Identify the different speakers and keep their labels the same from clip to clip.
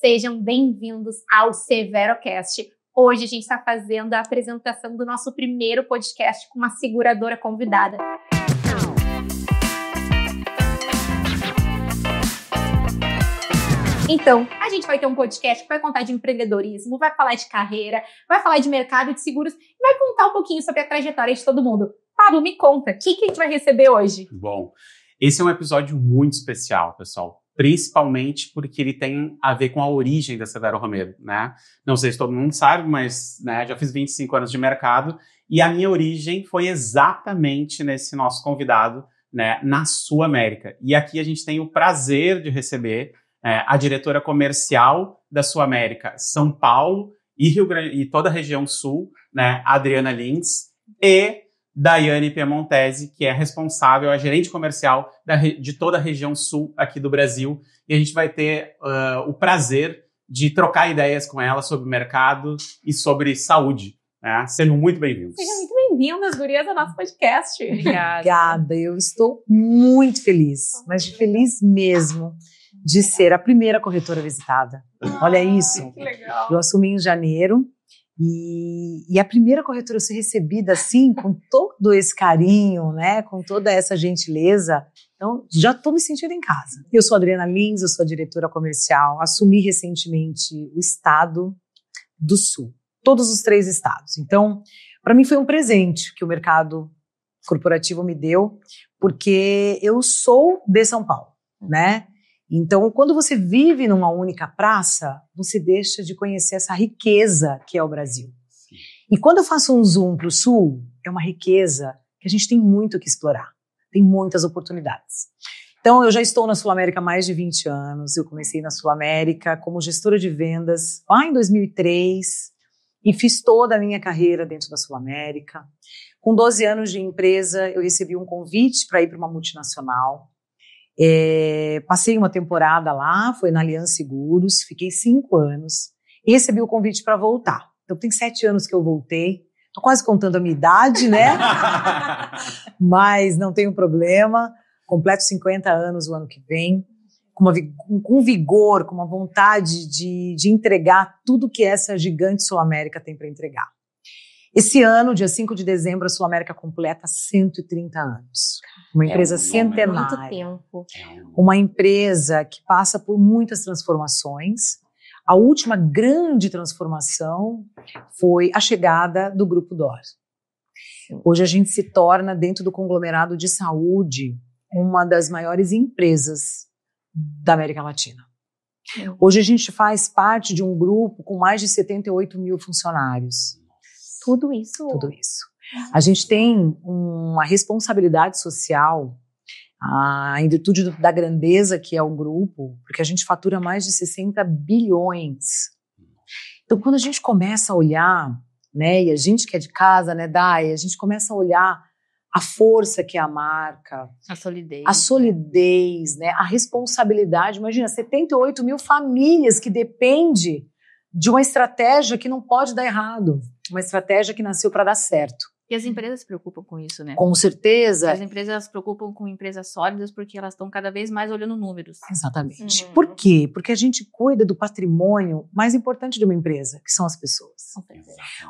Speaker 1: Sejam bem-vindos ao SeveroCast. Hoje a gente está fazendo a apresentação do nosso primeiro podcast com uma seguradora convidada. Então, a gente vai ter um podcast que vai contar de empreendedorismo, vai falar de carreira, vai falar de mercado de seguros e vai contar um pouquinho sobre a trajetória de todo mundo. Pablo, me conta, o que a gente vai receber hoje?
Speaker 2: Bom, esse é um episódio muito especial, pessoal. Principalmente porque ele tem a ver com a origem da Severo Romero, né? Não sei se todo mundo sabe, mas já fiz 25 anos de mercado e a minha origem foi exatamente nesse nosso convidado, né, na SulAmérica. E aqui a gente tem o prazer de receber a diretora comercial da SulAmérica, São Paulo e Rio Grande e toda a região sul, né, Adriana Lins, e Daiane Piemontese, que é responsável, a gerente comercial de toda a região sul aqui do Brasil. E a gente vai ter o prazer de trocar ideias com ela sobre mercado e sobre saúde. Né? Sejam muito bem-vindos.
Speaker 1: Sejam muito bem-vindas, gurias, ao nosso podcast.
Speaker 3: Obrigada. Eu estou muito feliz, mas feliz mesmo, de ser a primeira corretora visitada. Olha isso.
Speaker 1: Que legal.
Speaker 3: Eu assumi em janeiro. E a primeira corretora a ser recebida assim, com todo esse carinho, né, com toda essa gentileza, então já estou me sentindo em casa. Eu sou a Adriana Lins, eu sou a diretora comercial, assumi recentemente o estado do Sul, todos os 3 estados. Então, para mim foi um presente que o mercado corporativo me deu, porque eu sou de São Paulo, né? Então, quando você vive numa única praça, você deixa de conhecer essa riqueza que é o Brasil. E quando eu faço um zoom para o Sul, é uma riqueza que a gente tem muito que explorar. Tem muitas oportunidades. Então, eu já estou na SulAmérica há mais de 20 anos. Eu comecei na SulAmérica como gestora de vendas lá em 2003 e fiz toda a minha carreira dentro da SulAmérica. Com 12 anos de empresa, eu recebi um convite para ir para uma multinacional. Passei uma temporada lá, foi na Aliança Seguros, fiquei 5 anos e recebi o convite para voltar. Então tem 7 anos que eu voltei, tô quase contando a minha idade, né? Mas não tenho problema, completo 50 anos o ano que vem, com vigor, com uma vontade de entregar tudo que essa gigante SulAmérica tem para entregar. Esse ano, dia 5 de dezembro, a SulAmérica completa 130 anos. Uma empresa centenária.
Speaker 1: Muito tempo.
Speaker 3: Uma empresa que passa por muitas transformações. A última grande transformação foi a chegada do Grupo D'Or. Hoje a gente se torna, dentro do conglomerado de saúde, uma das maiores empresas da América Latina. Hoje a gente faz parte de um grupo com mais de 78 mil funcionários.
Speaker 1: Tudo isso?
Speaker 3: Tudo isso. A gente tem uma responsabilidade social, em virtude da grandeza que é o grupo, porque a gente fatura mais de 60 bilhões. Então, quando a gente começa a olhar, né, e a gente que é de casa, né, Dai, a gente começa a olhar a força que é a marca, a solidez, né, a responsabilidade. Imagina, 78 mil famílias que dependem de uma estratégia que não pode dar errado, uma estratégia que nasceu para dar certo.
Speaker 4: E as empresas se preocupam com isso, né?
Speaker 3: Com certeza.
Speaker 4: As empresas se preocupam com empresas sólidas porque elas estão cada vez mais olhando números.
Speaker 3: Exatamente. Por quê? Porque a gente cuida do patrimônio mais importante de uma empresa, que são as pessoas.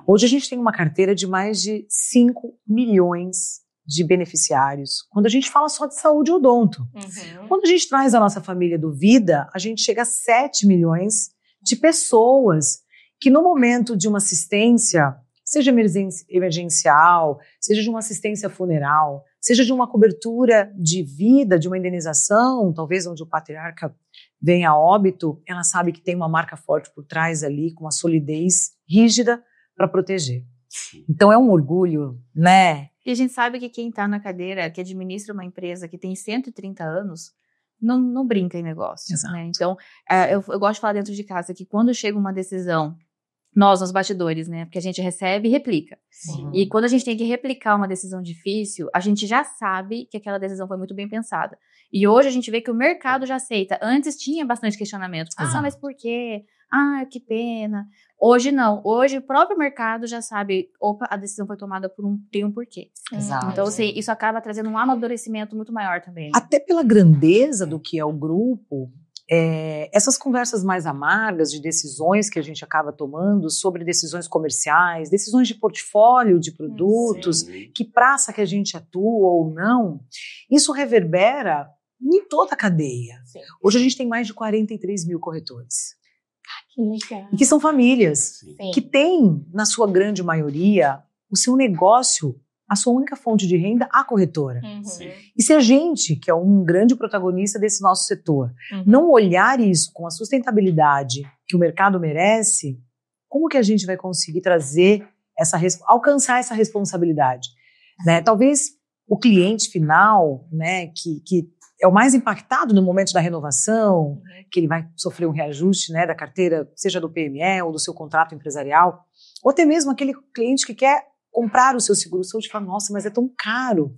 Speaker 3: Hoje a gente tem uma carteira de mais de 5 milhões de beneficiários, quando a gente fala só de saúde e odonto. Quando a gente traz a nossa família do Vida, a gente chega a 7 milhões de pessoas que no momento de uma assistência, seja emergencial, seja de uma assistência funeral, seja de uma cobertura de vida, de uma indenização, talvez onde o patriarca venha a óbito, ela sabe que tem uma marca forte por trás ali, com uma solidez rígida para proteger. Então é um orgulho, né?
Speaker 4: E a gente sabe que quem está na cadeira, que administra uma empresa que tem 130 anos, não brinca em negócio. Né? Então, eu gosto de falar dentro de casa que quando chega uma decisão, nós, nos bastidores, né? Porque a gente recebe e replica. Sim. E quando a gente tem que replicar uma decisão difícil, a gente já sabe que aquela decisão foi muito bem pensada. E hoje a gente vê que o mercado já aceita. Antes tinha bastante questionamento. Mas por quê? Que pena. Hoje não. Hoje o próprio mercado já sabe, opa, a decisão foi tomada tem um porquê.
Speaker 3: Exato.
Speaker 4: Então, assim, isso acaba trazendo um amadurecimento muito maior também. Né?
Speaker 3: Até pela grandeza do que é o grupo, essas conversas mais amargas de decisões que a gente acaba tomando sobre decisões comerciais, decisões de portfólio de produtos, que praça que a gente atua ou não, isso reverbera em toda a cadeia.
Speaker 1: Sim.
Speaker 3: Hoje a gente tem mais de 43 mil corretores.
Speaker 1: Que legal.
Speaker 3: E que são famílias,
Speaker 1: Sim.
Speaker 3: que têm, na sua grande maioria, o seu negócio, a sua única fonte de renda, a corretora.
Speaker 2: Sim.
Speaker 3: E se a gente, que é um grande protagonista desse nosso setor, não olhar isso com a sustentabilidade que o mercado merece, como que a gente vai conseguir trazer alcançar essa responsabilidade? Né? Talvez o cliente final, né, que é o mais impactado no momento da renovação, que ele vai sofrer um reajuste, né, da carteira, seja do PME ou do seu contrato empresarial, ou até mesmo aquele cliente que quer comprar o seu seguro-saúde e fala, nossa, mas é tão caro.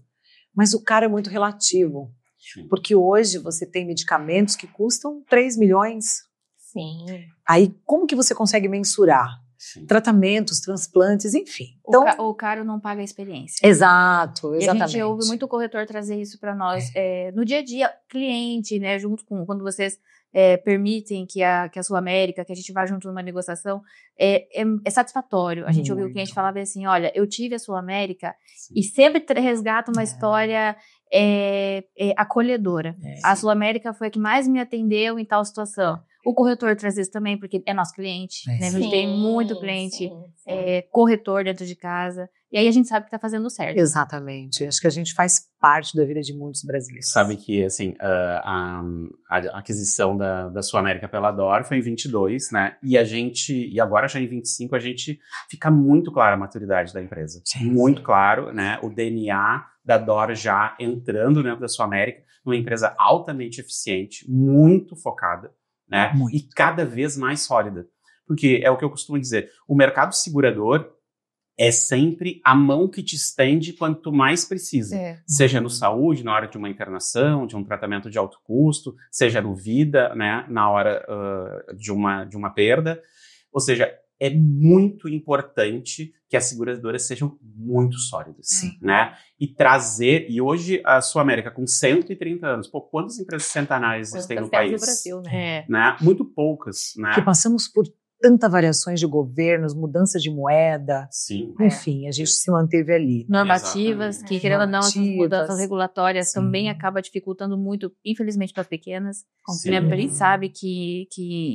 Speaker 3: Mas o caro é muito relativo.
Speaker 2: Sim.
Speaker 3: Porque hoje você tem medicamentos que custam 3 milhões.
Speaker 1: Sim.
Speaker 3: Aí, como que você consegue mensurar?
Speaker 2: Sim.
Speaker 3: Tratamentos, transplantes, enfim. Então,
Speaker 4: O caro não paga a experiência.
Speaker 3: exato,
Speaker 4: E
Speaker 3: exatamente.
Speaker 4: a gente ouve muito corretor trazer isso para nós. No dia a dia, cliente, né, junto com quando vocês permitem que a Sul América, que a gente vá junto numa negociação, é satisfatório. A gente ouviu o cliente falar assim, olha, eu tive a Sul América e sempre resgata uma história acolhedora. A Sul América foi a que mais me atendeu em tal situação. O corretor traz isso também, porque é nosso cliente. Né? A gente tem muito cliente corretor dentro de casa. E aí a gente sabe que está fazendo certo.
Speaker 3: Exatamente. Acho que a gente faz parte da vida de muitos brasileiros.
Speaker 2: Sabe que, assim, a aquisição da Sul América pela DOR foi em 22, né? E agora já em 25, a gente fica muito clara a maturidade da empresa.
Speaker 3: Sim.
Speaker 2: Muito claro, né? O DNA da DOR já entrando dentro da Sul América, uma empresa altamente eficiente, muito focada, né?
Speaker 3: Muito.
Speaker 2: E cada vez mais sólida. Porque é o que eu costumo dizer, o mercado segurador é sempre a mão que te estende quando tu mais precisa. Seja no saúde, na hora de uma internação, de um tratamento de alto custo, seja no vida, né, na hora de uma perda. Ou seja, é muito importante que as seguradoras sejam muito sólidas, né? E hoje a Sul América com 130 anos, quantas empresas centenárias existem no país?
Speaker 1: No Brasil, né?
Speaker 2: Muito poucas, né?
Speaker 3: Que passamos por tanta variações de governos, mudança de moeda, enfim, a gente se manteve ali.
Speaker 4: Normativas,
Speaker 2: Exatamente.
Speaker 4: que querendo ou não, essas
Speaker 3: Normativas.
Speaker 4: mudanças regulatórias também acaba dificultando muito, infelizmente, para as pequenas.
Speaker 2: Sim.
Speaker 4: Né? A gente sabe que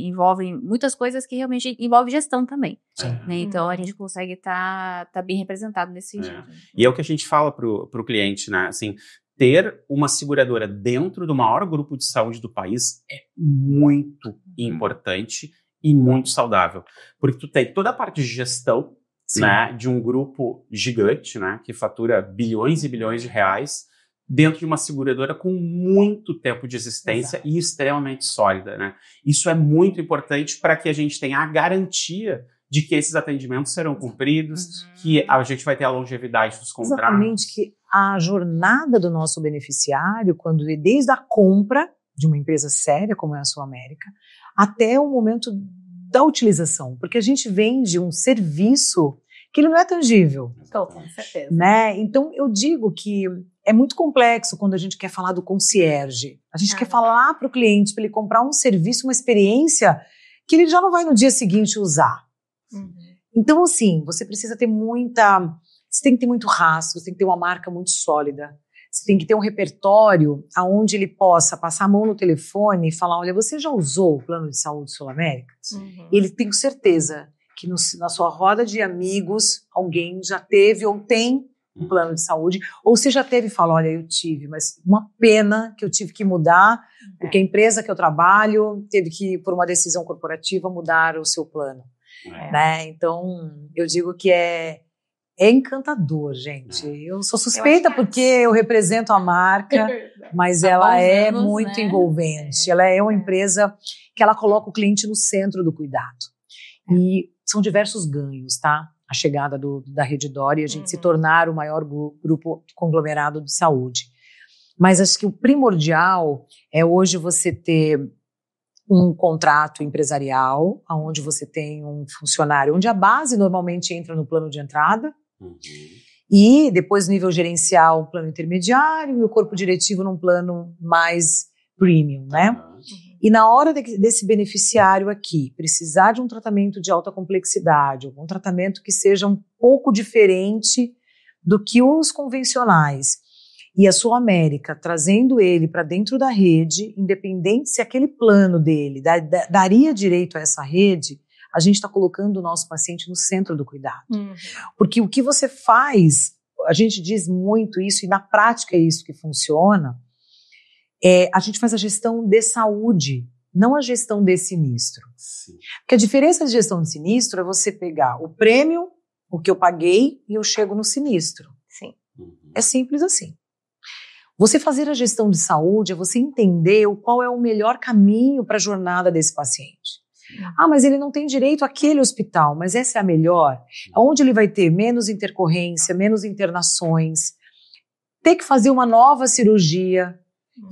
Speaker 4: envolvem muitas coisas que realmente envolvem gestão também. Né? Então a gente consegue tá bem representado nesse sentido.
Speaker 2: E é o que a gente fala pro cliente, né? Assim, ter uma seguradora dentro do maior grupo de saúde do país é muito importante e muito saudável. Porque tu tem toda a parte de gestão, né, de um grupo gigante, né, que fatura bilhões e bilhões de reais, dentro de uma seguradora com muito tempo de existência e extremamente sólida, né? Isso é muito importante para que a gente tenha a garantia de que esses atendimentos serão cumpridos, que a gente vai ter a longevidade dos contratos.
Speaker 3: Exatamente, que a jornada do nosso beneficiário, desde a compra de uma empresa séria como é a Sul América, até o momento da utilização, porque a gente vende um serviço que ele não é tangível.
Speaker 1: Com certeza.
Speaker 3: Né? Então, eu digo que é muito complexo quando a gente quer falar do concierge. A gente quer falar para o cliente, para ele comprar um serviço, uma experiência que ele já não vai no dia seguinte usar. Então, assim, você precisa ter você tem que ter muito rastro, você tem que ter uma marca muito sólida. Você tem que ter um repertório onde ele possa passar a mão no telefone e falar, olha, você já usou o plano de saúde Sul América? E ele tem certeza que na sua roda de amigos, alguém já teve ou tem um plano de saúde, ou você já teve e fala, olha, eu tive, mas uma pena que eu tive que mudar, porque a empresa que eu trabalho teve que, por uma decisão corporativa, mudar o seu plano. Né? Então, eu digo que é encantador, gente. Eu sou suspeita porque eu represento a marca, mas ela é muito envolvente. Ela é uma empresa que ela coloca o cliente no centro do cuidado. E são diversos ganhos, tá? A chegada da Rede DOR e a gente se tornar o maior grupo conglomerado de saúde. Mas acho que o primordial é hoje você ter um contrato empresarial, onde você tem um funcionário, onde a base normalmente entra no plano de entrada, e depois nível gerencial, um plano intermediário, e o corpo diretivo num plano mais premium, né? E na hora desse beneficiário aqui precisar de um tratamento de alta complexidade, ou um tratamento que seja um pouco diferente do que os convencionais, e a Sul-América trazendo ele para dentro da rede, independente se aquele plano dele daria direito a essa rede, a gente está colocando o nosso paciente no centro do cuidado. Porque o que você faz, a gente diz muito isso, e na prática é isso que funciona, a gente faz a gestão de saúde, não a gestão de sinistro.
Speaker 2: Sim.
Speaker 3: Porque a diferença de gestão de sinistro é você pegar o prêmio, o que eu paguei, e eu chego no sinistro.
Speaker 1: Sim.
Speaker 3: É simples assim. Você fazer a gestão de saúde é você entender qual é o melhor caminho para a jornada desse paciente. Ah, mas ele não tem direito àquele hospital, mas essa é a melhor. Onde ele vai ter menos intercorrência, menos internações, ter que fazer uma nova cirurgia.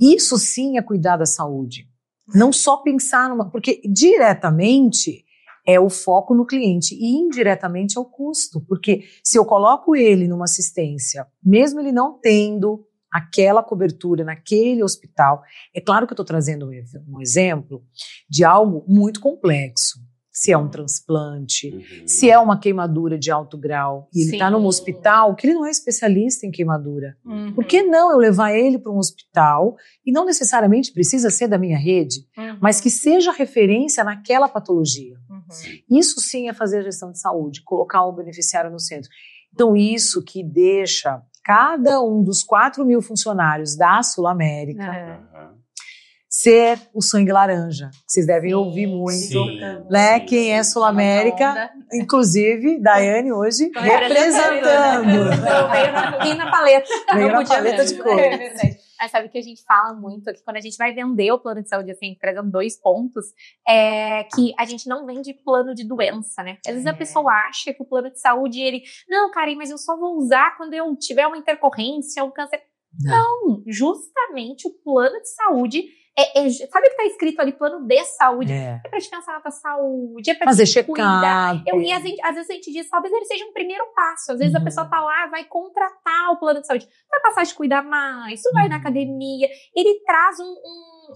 Speaker 3: Isso sim é cuidar da saúde. Não só pensar porque diretamente é o foco no cliente e indiretamente é o custo. Porque se eu coloco ele numa assistência, mesmo ele não tendo aquela cobertura naquele hospital, é claro que eu estou trazendo um exemplo de algo muito complexo. Se é um transplante, se é uma queimadura de alto grau, e ele está num hospital que ele não é especialista em queimadura. Por que não eu levar ele para um hospital, e não necessariamente precisa ser da minha rede, mas que seja referência naquela patologia? Isso sim é fazer a gestão de saúde, colocar o beneficiário no centro. Então isso que deixa cada um dos 4.000 funcionários da Sul-América ser o sangue laranja. Vocês devem ouvir muito, né? Quem é Sul-América, inclusive, Daiane hoje representando.
Speaker 1: Vem na paleta.
Speaker 3: Veio na paleta de cor.
Speaker 1: É verdade. Mas sabe que a gente fala muito aqui, quando a gente vai vender o plano de saúde, assim, trazendo 2 pontos, é que a gente não vende plano de doença, né? Às vezes a pessoa acha que o plano de saúde, não, Karen, mas eu só vou usar quando eu tiver uma intercorrência, um câncer. Não, justamente o plano de saúde sabe o que tá escrito ali, plano de saúde? É pra te pensar na tua saúde, é pra
Speaker 3: fazer
Speaker 1: te cuidar.
Speaker 3: check-up.
Speaker 1: E às vezes a gente diz, talvez ele seja um primeiro passo. Às vezes a pessoa tá lá, vai contratar o plano de saúde. Vai passar a te cuidar mais, tu vai na academia. Ele traz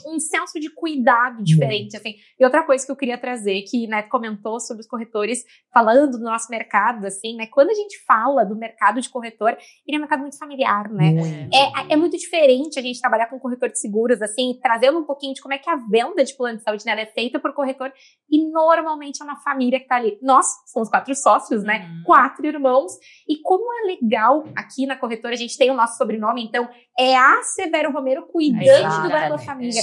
Speaker 1: um senso de cuidado diferente, assim. E outra coisa que eu queria trazer, que Neto comentou sobre os corretores, falando do nosso mercado, assim, né? Quando a gente fala do mercado de corretor, ele é um mercado muito familiar, né? É muito diferente a gente trabalhar com corretor de seguros, assim, trazendo um pouquinho de como é que a venda de plano de saúde, né, é feita por corretor, e normalmente é uma família que tá ali. Nós somos 4 sócios, né? 4 irmãos, e como é legal aqui na corretora, a gente tem o nosso sobrenome, então é a Severo Romero cuidando da tua família.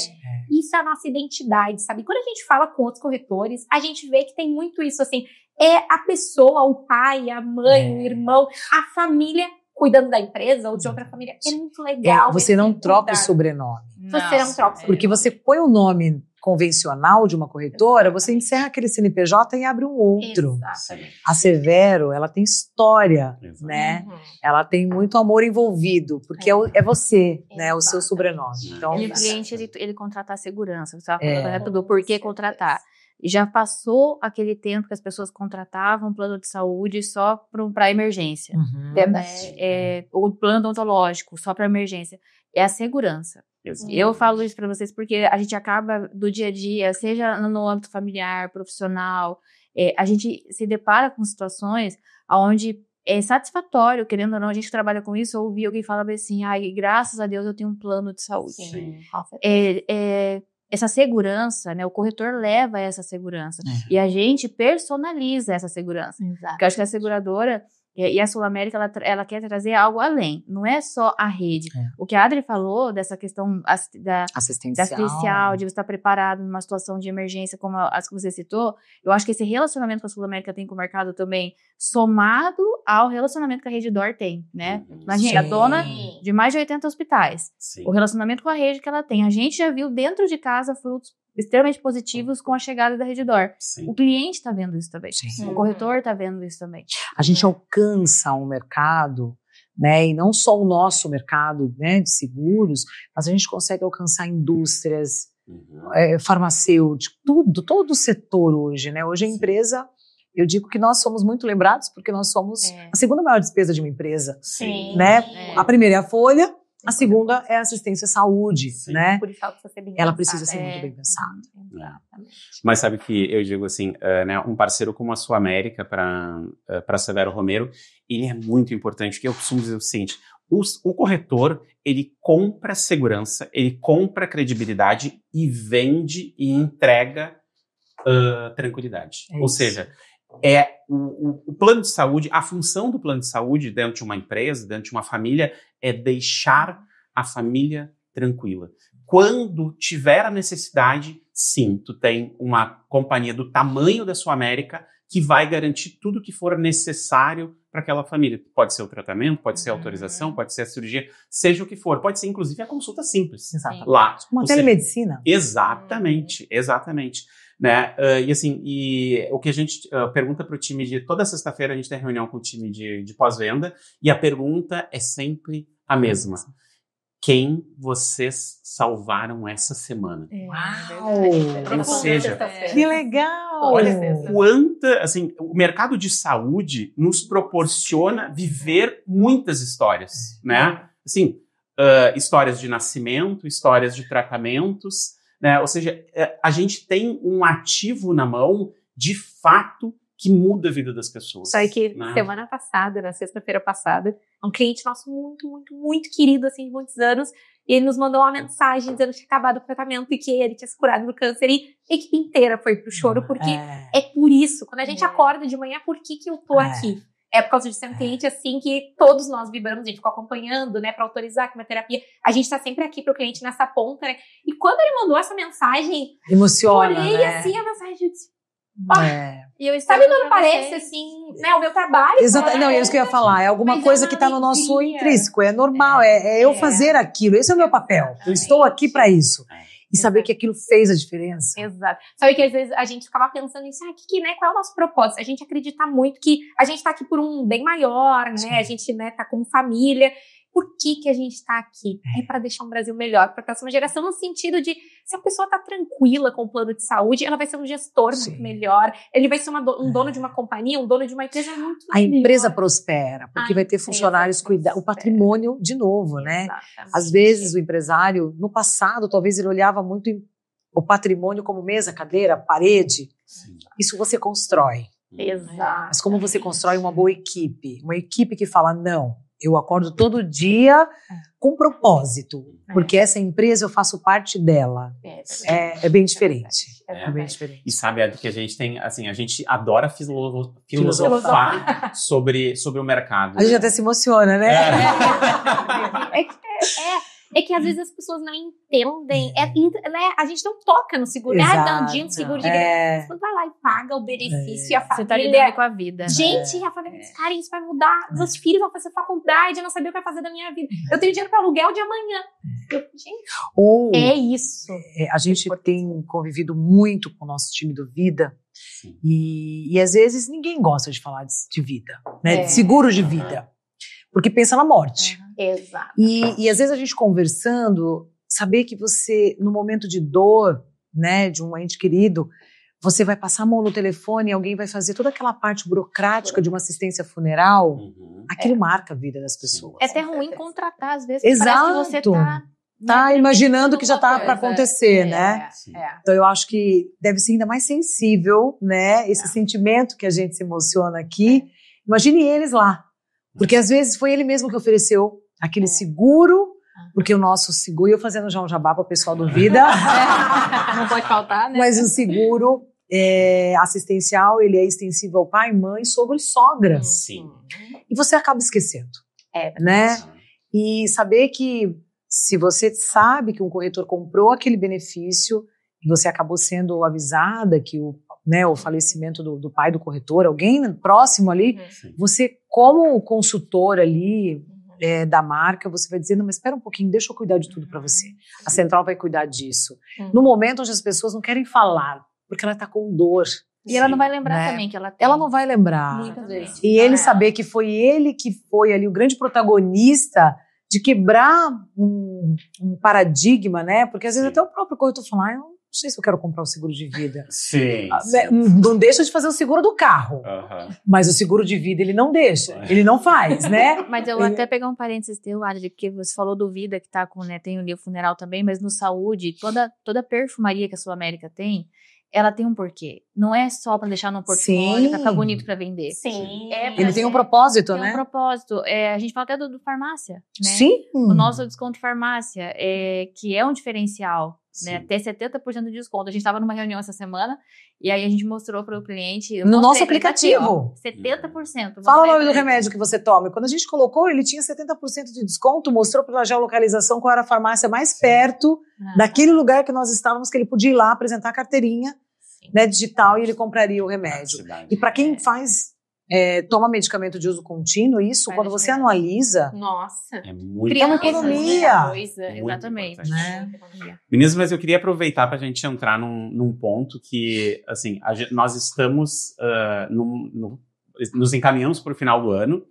Speaker 1: Isso é a nossa identidade, sabe? Quando a gente fala com outros corretores, a gente vê que tem muito isso, assim, é a pessoa, o pai, a mãe, o irmão, a família cuidando da empresa ou de outra família. É muito legal.
Speaker 3: Você não troca o sobrenome.
Speaker 1: Você não troca o sobrenome.
Speaker 3: Porque você põe o nome convencional de uma corretora, você encerra aquele CNPJ e abre um outro.
Speaker 1: Exatamente.
Speaker 3: A Severo, ela tem história, né? Ela tem muito amor envolvido, porque é você, né? O seu sobrenome. Então,
Speaker 4: o cliente, ele contrata a segurança. Você estava falando do porquê contratar. E já passou aquele tempo que as pessoas contratavam um plano de saúde só para emergência. O plano odontológico só para emergência. É a segurança. Eu falo isso para vocês porque a gente acaba do dia a dia, seja no âmbito familiar, profissional, a gente se depara com situações onde é satisfatório, querendo ou não, a gente que trabalha com isso, ouvir alguém falar assim, graças a Deus eu tenho um plano de saúde.
Speaker 1: Sim.
Speaker 4: Essa segurança, né? O corretor leva essa segurança. E a gente personaliza essa segurança.
Speaker 1: Exato.
Speaker 4: Porque eu acho que a seguradora e a Sul-América, ela quer trazer algo além. Não é só a rede. O que a Adri falou dessa questão assistencial, de você estar preparado numa situação de emergência como as que você citou, eu acho que esse relacionamento que a Sul-América tem com o mercado também, somado ao relacionamento que a Rede D'Or tem, né? Imagina, a dona de mais de 80 hospitais. O relacionamento com a rede que ela tem. A gente já viu dentro de casa frutos extremamente positivos com a chegada da Rede D'Or. O cliente está vendo isso também. O corretor está vendo isso também.
Speaker 3: A gente alcança um mercado, né, e não só o nosso mercado, né, de seguros, mas a gente consegue alcançar indústrias, farmacêutico, todo o setor hoje, né? Hoje a empresa, eu digo que nós somos muito lembrados porque nós somos a segunda maior despesa de uma empresa, né? A primeira é a folha, A segunda é a assistência à saúde,
Speaker 2: Sim.
Speaker 3: né?
Speaker 1: Por isso ela precisa ser bem
Speaker 3: Ela
Speaker 1: pensada.
Speaker 3: precisa ser muito bem pensada.
Speaker 1: Exatamente.
Speaker 2: Mas sabe que eu digo assim, né, um parceiro como a Sul América para Severo Romero, ele é muito importante, porque eu costumo dizer o seguinte, o corretor, ele compra segurança, ele compra credibilidade e vende e entrega tranquilidade. Ou seja, o plano de saúde, a função do plano de saúde dentro de uma empresa, dentro de uma família, é deixar a família tranquila. Quando tiver a necessidade, sim, tu tem uma companhia do tamanho da Sul América que vai garantir tudo que for necessário para aquela família. Pode ser o tratamento, pode ser a autorização, pode ser a cirurgia, seja o que for. Pode ser, inclusive, a consulta simples.
Speaker 3: Exatamente.
Speaker 2: Lá.
Speaker 3: Uma telemedicina.
Speaker 2: Exatamente. Né? E o que a gente pergunta para o time de... Toda sexta-feira a gente tem reunião com o time de pós-venda e a pergunta é sempre a mesma. Quem vocês salvaram essa semana?
Speaker 3: Uau!
Speaker 2: Ou seja,
Speaker 3: Que legal!
Speaker 2: olha o mercado de saúde nos proporciona viver muitas histórias, né? Assim, histórias de nascimento, histórias de tratamentos, né? Ou seja, a gente tem um ativo na mão, de fato, que muda a vida das pessoas.
Speaker 1: Só que
Speaker 2: né?
Speaker 1: semana passada, na sexta-feira passada, um cliente nosso muito, muito, muito querido, assim, de muitos anos, e ele nos mandou uma mensagem dizendo que tinha acabado o tratamento e que ele tinha se curado do câncer, e a equipe inteira foi pro choro, porque é por isso, quando a gente acorda de manhã, por que eu tô aqui? É por causa de ser um cliente, assim, que todos nós vibramos, a gente ficou acompanhando, né, pra autorizar a quimioterapia, a gente tá sempre aqui pro cliente nessa ponta, né, e quando ele mandou essa mensagem,
Speaker 3: emociona,
Speaker 1: eu olhei
Speaker 3: né?
Speaker 1: assim, a mensagem, eu disse,
Speaker 4: E eu
Speaker 1: sabe quando parece, assim, né, o meu trabalho?
Speaker 3: Exato. Não, é isso que eu ia falar. É alguma
Speaker 1: Mas
Speaker 3: coisa
Speaker 1: é uma
Speaker 3: que tá no nosso
Speaker 1: alegria.
Speaker 3: intrínseco. É normal. É eu fazer aquilo. Esse é o meu papel. Eu estou aqui para isso. E saber que aquilo fez a diferença.
Speaker 1: Exato. Sabe que às vezes a gente ficava pensando nisso, né, qual é o nosso propósito? A gente acredita muito que a gente tá aqui por um bem maior, né?
Speaker 3: Sim.
Speaker 1: A gente, né, tá como família. Por que a gente tá aqui? É para deixar um Brasil melhor para a próxima geração, no sentido de, se a pessoa tá tranquila com o plano de saúde, ela vai ser um gestor muito melhor, ele vai ser um dono de uma companhia, um dono de uma empresa muito
Speaker 3: A
Speaker 1: melhor.
Speaker 3: empresa prospera, porque vai ter funcionários cuidar. O patrimônio, de novo, né?
Speaker 1: Exatamente.
Speaker 3: Às vezes o empresário, no passado, talvez ele olhava muito o patrimônio como mesa, cadeira, parede.
Speaker 2: Sim.
Speaker 3: Isso você constrói.
Speaker 1: Exato.
Speaker 3: Mas como você constrói uma boa equipe? Uma equipe que fala, não, eu acordo todo dia com propósito, porque essa empresa eu faço parte dela. É bem diferente. É bem diferente.
Speaker 2: E sabe, que a gente tem, assim, a gente adora filosofar sobre o mercado.
Speaker 3: A gente até se emociona, né?
Speaker 1: É que às vezes as pessoas não entendem, né? A gente não toca no seguro, Dandinho de seguro de vida. Você vai lá e paga o benefício e a família.
Speaker 4: Você tá lidando com a vida.
Speaker 1: Gente, a família diz, cara, isso vai mudar. Meus filhos vão fazer faculdade, eu não sabia o que vai fazer da minha vida. Eu tenho dinheiro para aluguel de amanhã. Gente, é isso.
Speaker 3: A gente tem convivido muito com o nosso time do Vida. E às vezes ninguém gosta de falar de vida, né? De seguro de vida. Porque pensa na morte.
Speaker 1: Exato.
Speaker 3: E às vezes a gente conversando, saber que você, no momento de dor, né, de um ente querido, você vai passar a mão no telefone e alguém vai fazer toda aquela parte burocrática de uma assistência funeral, aquilo marca a vida das pessoas.
Speaker 4: É até ruim contratar, às vezes,
Speaker 3: Exato.
Speaker 4: parece que você
Speaker 3: tá imaginando que já tá para acontecer, né?
Speaker 1: É.
Speaker 3: Então eu acho que deve ser ainda mais sensível, né, esse sentimento que a gente se emociona aqui. Imagine eles lá. Porque às vezes foi ele mesmo que ofereceu aquele seguro, porque o nosso seguro, e eu fazendo já um jabá para o pessoal do Vida.
Speaker 4: não pode faltar, né?
Speaker 3: Mas o seguro assistencial, ele é extensível ao pai, mãe, sogro e sogra.
Speaker 2: Sim.
Speaker 3: E você acaba esquecendo, né? E saber que se você sabe que um corretor comprou aquele benefício e você acabou sendo avisada que o falecimento do pai do corretor, alguém próximo ali, você, como consultor ali da marca, você vai dizer, não, mas espera um pouquinho, deixa eu cuidar de tudo para você. A central vai cuidar disso. No momento onde as pessoas não querem falar, porque ela está com dor.
Speaker 4: E ela não vai lembrar,
Speaker 3: né?
Speaker 4: Também que ela tem.
Speaker 3: Ela não vai lembrar.
Speaker 4: Muitas vezes.
Speaker 3: E ele saber que foi ele que foi ali o grande protagonista de quebrar um paradigma, né? Porque às vezes até o próprio corretor fala, não sei se eu quero comprar um seguro de vida.
Speaker 2: Sim.
Speaker 3: Não deixa de fazer o seguro do carro. Mas o seguro de vida ele não deixa. Ele não faz, né?
Speaker 4: Mas eu vou até pegar um parênteses teu, Adri, porque você falou do vida que tá com, né, tem o funeral também, mas no saúde, toda perfumaria que a Sul América tem, ela tem um porquê. Não é só pra deixar no portfólio, pra ficar bonito pra vender.
Speaker 1: Sim.
Speaker 3: Ele tem um propósito, né?
Speaker 4: Tem um propósito. A gente fala até do farmácia, né?
Speaker 3: Sim.
Speaker 4: O nosso desconto farmácia, que é um diferencial, né? Até 70% de desconto. A gente estava numa reunião essa semana e aí a gente mostrou para o cliente...
Speaker 3: No nosso aplicativo.
Speaker 4: Aqui, 70%.
Speaker 3: Fala o nome do remédio que você toma. Quando a gente colocou, ele tinha 70% de desconto, mostrou pela geolocalização qual era a farmácia mais perto daquele lugar que nós estávamos, que ele podia ir lá apresentar a carteirinha, né, digital, e ele compraria o remédio. E para quem toma medicamento de uso contínuo, isso, quando você anualiza...
Speaker 1: Nossa.
Speaker 2: É muito
Speaker 3: uma economia.
Speaker 4: Exatamente.
Speaker 3: Né?
Speaker 2: Meninas, mas eu queria aproveitar para a gente entrar num ponto que, assim, nós estamos, nos encaminhamos para o final do ano,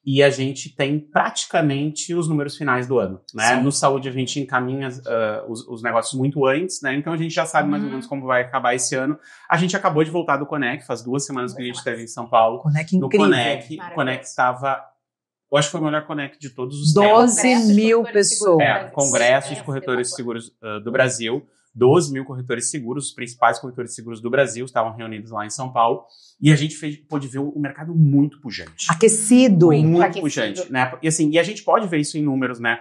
Speaker 2: e a gente tem praticamente os números finais do ano, né? No saúde a gente encaminha os negócios muito antes, né? Então a gente já sabe mais ou menos como vai acabar esse ano. A gente acabou de voltar do Conec, faz 2 semanas que a gente esteve em São Paulo.
Speaker 3: Conec incrível.
Speaker 2: O Conec estava... Eu acho que foi o melhor Conec de todos os
Speaker 3: 12 mil pessoas.
Speaker 2: Congresso de Corretores de Seguros do Brasil. 12 mil corretores de seguros, os principais corretores de seguros do Brasil estavam reunidos lá em São Paulo, e a gente pôde ver o mercado muito pujante.
Speaker 3: Aquecido.
Speaker 2: Muito pujante, né? E assim, a gente pode ver isso em números, né?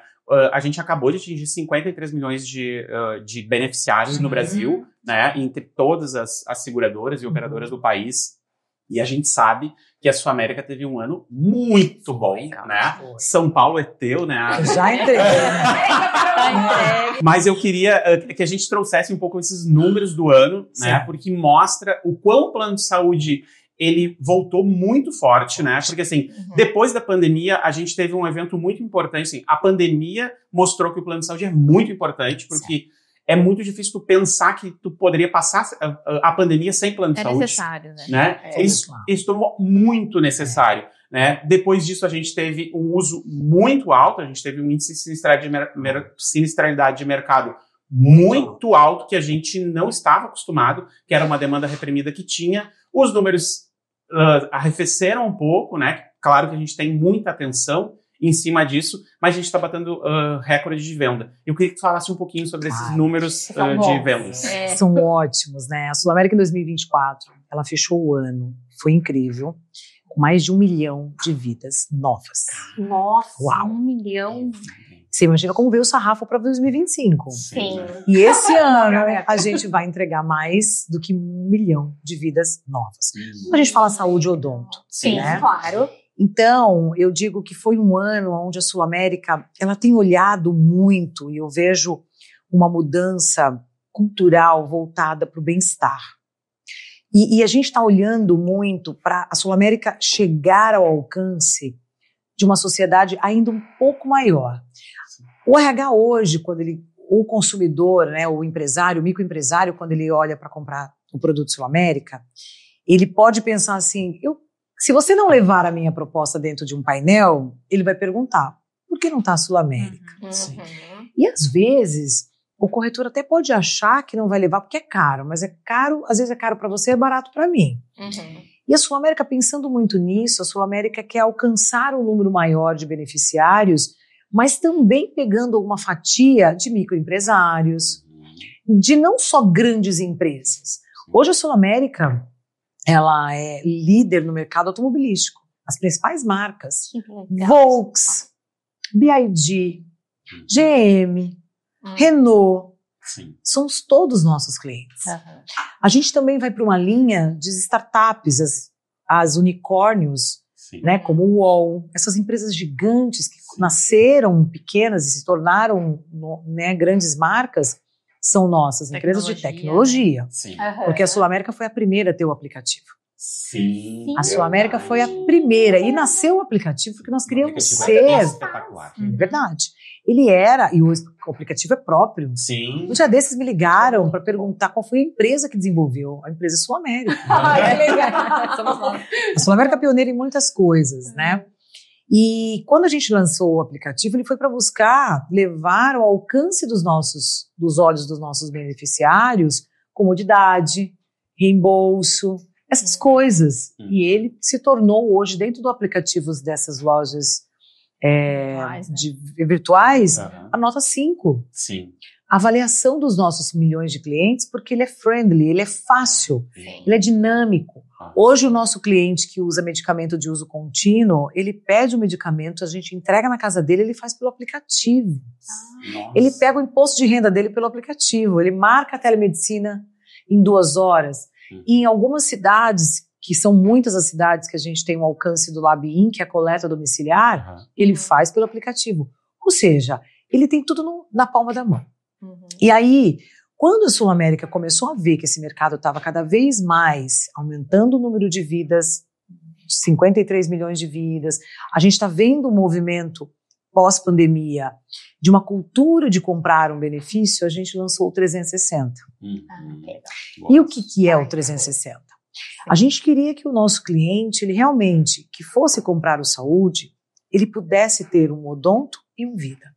Speaker 2: A gente acabou de atingir 53 milhões de beneficiários no Brasil, né? Entre todas as seguradoras e operadoras do país. E a gente sabe que a Sul América teve um ano muito bom, né? São Paulo é teu, né?
Speaker 3: Já entreguei.
Speaker 2: Mas eu queria que a gente trouxesse um pouco esses números do ano, né? Porque mostra o quão o plano de saúde ele voltou muito forte, né? Porque assim, depois da pandemia, a gente teve um evento muito importante. Assim, a pandemia mostrou que o plano de saúde é muito importante, porque é muito difícil tu pensar que tu poderia passar a pandemia sem plano de saúde. É
Speaker 4: necessário, né?
Speaker 2: Isso tornou muito necessário. Né? Depois disso, a gente teve um uso muito alto, a gente teve um índice de sinistralidade de mercado muito alto, que a gente não estava acostumado, que era uma demanda reprimida que tinha. Os números arrefeceram um pouco, né? Claro que a gente tem muita atenção em cima disso, mas a gente está batendo recorde de venda. Eu queria que tu falasse um pouquinho sobre esses números de vendas.
Speaker 3: São ótimos, né? A Sul América em 2024, ela fechou o ano, foi incrível, com mais de 1 milhão de vidas novas.
Speaker 1: Nossa,
Speaker 3: uau.
Speaker 1: 1 milhão.
Speaker 3: Você imagina como veio o sarrafo para 2025.
Speaker 1: Sim.
Speaker 3: E esse ano a gente vai entregar mais do que 1 milhão de vidas novas. Quando a gente fala saúde odonto.
Speaker 1: Sim,
Speaker 3: né?
Speaker 1: claro.
Speaker 3: Então, eu digo que foi um ano onde a Sul América, ela tem olhado muito, e eu vejo uma mudança cultural voltada para o bem-estar. E a gente está olhando muito para a Sul América chegar ao alcance de uma sociedade ainda um pouco maior. O RH hoje, o consumidor, né, o empresário, o microempresário, quando ele olha para comprar o produto Sul América, ele pode pensar assim, se você não levar a minha proposta dentro de um painel, ele vai perguntar, por que não está a Sul América? E às vezes, o corretor até pode achar que não vai levar porque é caro, mas é caro, às vezes é caro para você, é barato para mim. E a Sul América, pensando muito nisso, a Sul América quer alcançar um número maior de beneficiários, mas também pegando alguma fatia de microempresários, de não só grandes empresas. Hoje a Sul América, ela é líder no mercado automobilístico. As principais marcas, Volks, BYD, GM, Renault, são todos nossos clientes. A gente também vai para uma linha de startups, as unicórnios, né, como o UOL, essas empresas gigantes que nasceram pequenas e se tornaram, né, grandes marcas, são nossas empresas de tecnologia. Porque a Sul América foi a primeira a ter o aplicativo. A Sul América foi a primeira. E nasceu o aplicativo porque nós queríamos ser...
Speaker 2: espetacular.
Speaker 3: É verdade. Ele era, e o aplicativo é próprio. Um dia desses me ligaram para perguntar qual foi a empresa que desenvolveu. A empresa Sul América.
Speaker 1: Que legal.
Speaker 3: A Sul América é pioneira em muitas coisas, né? E quando a gente lançou o aplicativo, ele foi para buscar levar ao alcance dos olhos dos nossos beneficiários comodidade, reembolso, essas coisas. E ele se tornou hoje, dentro do aplicativo dessas lojas virtuais, a nota 5.
Speaker 2: Sim.
Speaker 3: A avaliação dos nossos milhões de clientes, porque ele é friendly, ele é fácil, ele é dinâmico. Hoje o nosso cliente que usa medicamento de uso contínuo, ele pede o medicamento, a gente entrega na casa dele, ele faz pelo aplicativo. Ele pega o imposto de renda dele pelo aplicativo, ele marca a telemedicina em 2 horas. E em algumas cidades, que são muitas as cidades que a gente tem o alcance do Lab-In, que é a coleta domiciliar, ele faz pelo aplicativo. Ou seja, ele tem tudo na palma da mão. E aí, quando a Sul América começou a ver que esse mercado estava cada vez mais aumentando o número de vidas, 53 milhões de vidas, a gente está vendo um movimento pós-pandemia de uma cultura de comprar um benefício, a gente lançou o 360. E o que é o 360? A gente queria que o nosso cliente, ele realmente, que fosse comprar o saúde, ele pudesse ter um odonto e um vida.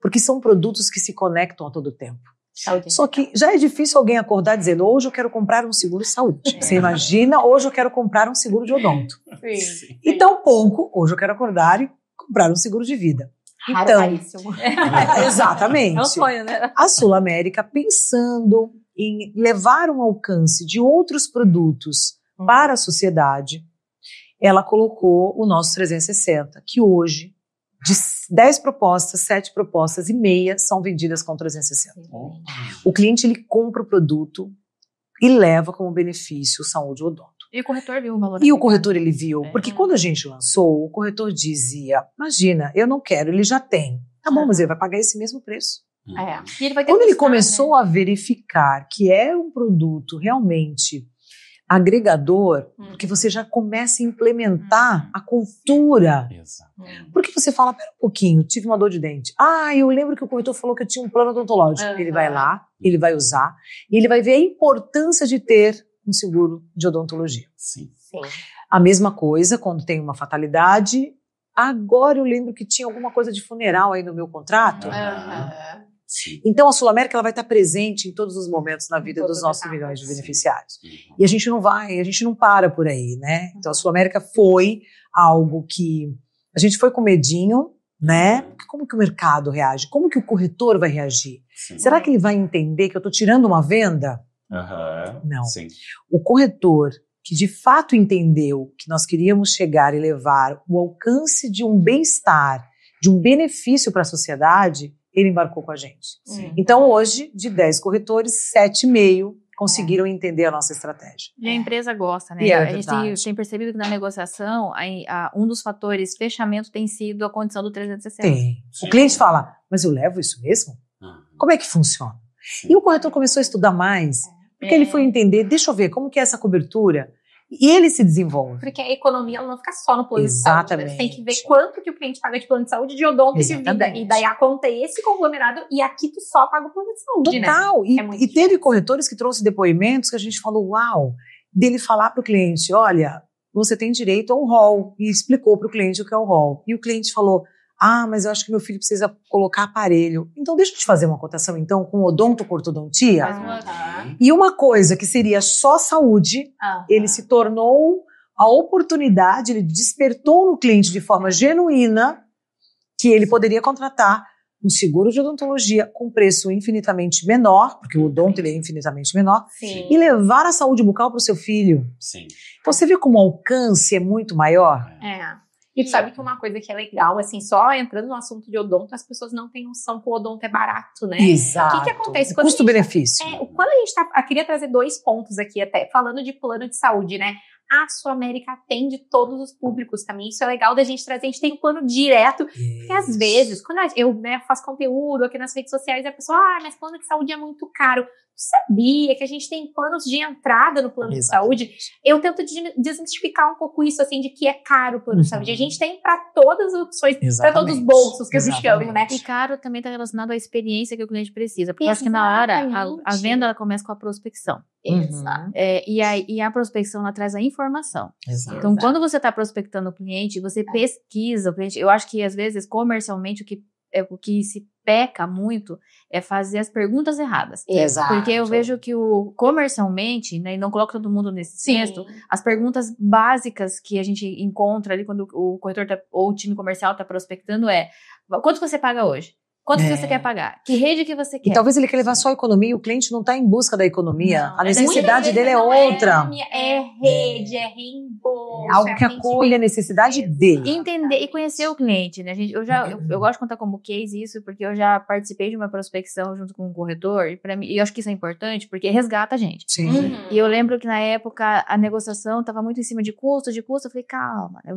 Speaker 3: Porque são produtos que se conectam a todo tempo. Só que já é difícil alguém acordar dizendo, hoje eu quero comprar um seguro de saúde. Você imagina, hoje eu quero comprar um seguro de odonto. E tão pouco, hoje eu quero acordar e comprar um seguro de vida. Então, exatamente.
Speaker 1: É um sonho, né?
Speaker 3: A Sul América, pensando em levar um alcance de outros produtos para a sociedade, ela colocou o nosso 360, que hoje, de 10 propostas, 7 propostas e meia são vendidas com 360. O cliente, ele compra o produto e leva como benefício o saúde odonto.
Speaker 4: E o corretor viu o valor.
Speaker 3: E o corretor, ele viu, porque quando a gente lançou, o corretor dizia, imagina, eu não quero, ele já tem. Tá bom, mas ele vai pagar esse mesmo preço.
Speaker 4: E ele vai ter
Speaker 3: quando
Speaker 4: que
Speaker 3: ele
Speaker 4: buscar,
Speaker 3: começou a verificar que é um produto realmente agregador, porque você já começa a implementar a cultura. Porque você fala, pera um pouquinho, tive uma dor de dente. Eu lembro que o corretor falou que eu tinha um plano odontológico. Ele vai lá, ele vai usar, e ele vai ver a importância de ter um seguro de odontologia.
Speaker 2: Sim.
Speaker 3: A mesma coisa quando tem uma fatalidade. Agora eu lembro que tinha alguma coisa de funeral aí no meu contrato. Então a Sul América, ela vai estar presente em todos os momentos na vida dos nossos milhões de beneficiários. E a gente não para por aí, né? Então a Sul América foi algo que a gente foi com medinho, né? Como que o mercado reage? Como que o corretor vai reagir? Será que ele vai entender que eu estou tirando uma venda? Não. O corretor que de fato entendeu que nós queríamos chegar e levar o alcance de um bem-estar, de um benefício para a sociedade, ele embarcou com a gente. Então hoje, de 10 corretores, 7,5 conseguiram entender a nossa estratégia.
Speaker 4: E a empresa gosta, né?
Speaker 3: A
Speaker 4: gente tem percebido que na negociação, um dos fatores fechamento tem sido a condição do 360.
Speaker 3: Tem. O cliente fala, mas eu levo isso mesmo? Como é que funciona? E o corretor começou a estudar mais, porque ele foi entender, deixa eu ver, como que é essa cobertura? E ele se desenvolve.
Speaker 1: Porque a economia, ela não fica só no plano de saúde. Né? Você tem que ver quanto que o cliente paga de plano de saúde, de odonto e de vida. E daí a conta é esse conglomerado, e aqui tu só paga o plano de saúde,
Speaker 3: Total.
Speaker 1: Né?
Speaker 3: E teve corretores que trouxe depoimentos que a gente falou, uau, dele falar para o cliente, olha, você tem direito a um rol. E explicou para o cliente o que é o rol. E o cliente falou, mas eu acho que meu filho precisa colocar aparelho. Então deixa eu te fazer uma cotação, então, com odonto-ortodontia. E uma coisa que seria só saúde, ele se tornou a oportunidade, ele despertou no cliente de forma genuína que ele poderia contratar um seguro de odontologia com preço infinitamente menor, porque o odonto ele é infinitamente menor, e levar a saúde bucal para o seu filho. Então você vê como o alcance é muito maior?
Speaker 1: E tu sabe que uma coisa que é legal, assim, só entrando no assunto de odonto, as pessoas não têm noção que o odonto é barato, né?
Speaker 3: Exato.
Speaker 1: O que acontece?
Speaker 3: Custo-benefício.
Speaker 1: Quando a gente queria trazer 2 pontos aqui até, falando de plano de saúde, né? A Sul América atende todos os públicos também. Isso é legal da gente trazer. A gente tem um plano direto. Porque às vezes, quando eu faço conteúdo aqui nas redes sociais, a pessoa, mas plano de saúde é muito caro. Sabia que a gente tem planos de entrada no plano de saúde? Eu tento desmistificar um pouco isso, assim, de que é caro o plano de saúde. A gente tem para todas as opções, para todos os bolsos que eu chamo, né?
Speaker 4: E caro também está relacionado à experiência que o cliente precisa. Porque eu acho que na hora, a venda ela começa com a prospecção.
Speaker 1: Exato.
Speaker 4: E a prospecção, ela traz a informação.
Speaker 3: Exato.
Speaker 4: Então, quando você está prospectando o cliente, você pesquisa o cliente. Eu acho que, às vezes, comercialmente, o que se peca muito é fazer as perguntas erradas.
Speaker 3: Exato.
Speaker 4: Porque eu vejo que comercialmente, né, e não coloco todo mundo nesse cesto, as perguntas básicas que a gente encontra ali quando o corretor ou o time comercial está prospectando quanto você paga hoje? Quanto que você quer pagar? Que rede que você quer?
Speaker 3: E talvez ele quer levar só a economia e o cliente não está em busca da economia.
Speaker 4: Não,
Speaker 3: a necessidade dele é outra.
Speaker 1: É rede, é reembolso.
Speaker 3: Algo que acolhe a necessidade dele.
Speaker 4: Entender e conhecer o cliente, né? Eu gosto de contar como case isso, porque eu já participei de uma prospecção junto com um corretor, e para mim, eu acho que isso é importante, porque resgata a gente.
Speaker 3: Sim.
Speaker 4: E eu lembro que na época a negociação estava muito em cima de custo. Eu falei, calma, né?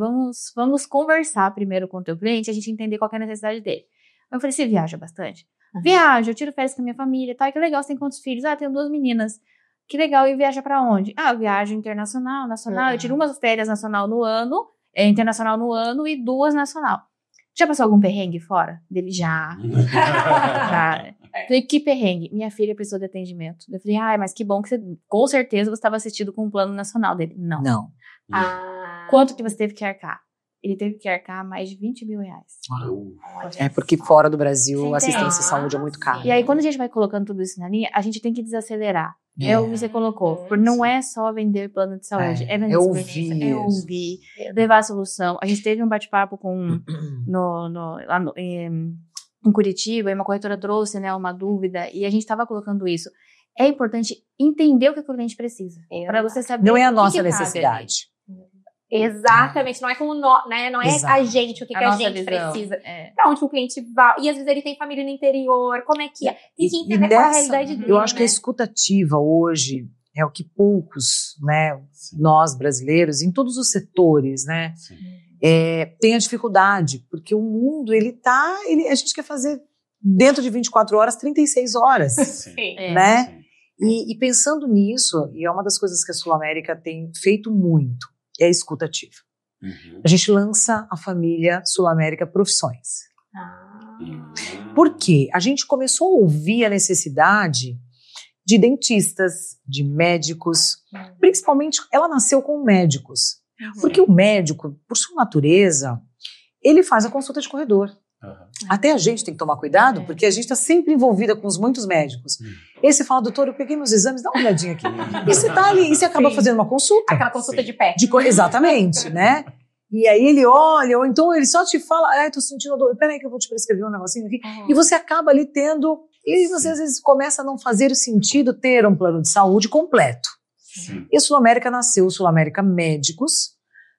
Speaker 4: Vamos conversar primeiro com o teu cliente, a gente entender qual que é a necessidade dele. Eu falei, você viaja bastante? Viajo, eu tiro férias com a minha família, tá? Que legal, você tem quantos filhos? Tenho 2 meninas. Que legal, e viaja pra onde? Eu viajo internacional, nacional, eu tiro umas férias nacional no ano, internacional no ano e 2 nacional. Já passou algum perrengue fora? Dele, já. Falei, que perrengue? Minha filha precisou de atendimento. Eu falei, mas que bom que com certeza você estava assistido com um plano nacional dele. Não. Quanto que você teve que arcar? Ele teve que arcar mais de 20 mil reais.
Speaker 3: É porque fora do Brasil a assistência à saúde é muito cara.
Speaker 4: E aí, quando a gente vai colocando tudo isso na linha, a gente tem que desacelerar. É o que você colocou. Porque não é só vender plano de saúde. É vender
Speaker 3: ouvir.
Speaker 4: É ouvir. Levar a solução. A gente teve um bate-papo lá em Curitiba, e uma corretora trouxe, né, uma dúvida, e a gente estava colocando isso. É importante entender o que o cliente precisa. Para você saber.
Speaker 3: Não é a nossa necessidade.
Speaker 1: Exatamente, não é como né? Não é a gente, o que a gente
Speaker 4: visão.
Speaker 1: Precisa. Pra onde o cliente vai. E às vezes ele tem família no interior, como é que é? Tem que entender qual é a realidade dele.
Speaker 3: Eu acho que a escutativa hoje é o que poucos, né, nós brasileiros, em todos os setores, né, tem a dificuldade, porque o mundo, a gente quer fazer dentro de 24 horas, 36 horas, né? E pensando nisso, e é uma das coisas que a Sul América tem feito muito, é a escutativa. A gente lança a família Sul América Profissões. Por quê? A gente começou a ouvir a necessidade de dentistas, de médicos, principalmente ela nasceu com médicos. Porque o médico, por sua natureza, ele faz a consulta de corredor. Até a gente tem que tomar cuidado, porque a gente está sempre envolvida com muitos médicos. E aí você fala, doutor, eu peguei meus exames, dá uma olhadinha aqui. E você tá ali, e você acaba fazendo uma consulta.
Speaker 1: Aquela consulta de pé.
Speaker 3: Exatamente, né? E aí ele olha, ou então ele só te fala, tô sentindo dor, peraí que eu vou te prescrever um negocinho aqui. E você acaba ali tendo, e você às vezes começa a não fazer sentido ter um plano de saúde completo. E a Sul América nasceu, Sul América Médicos,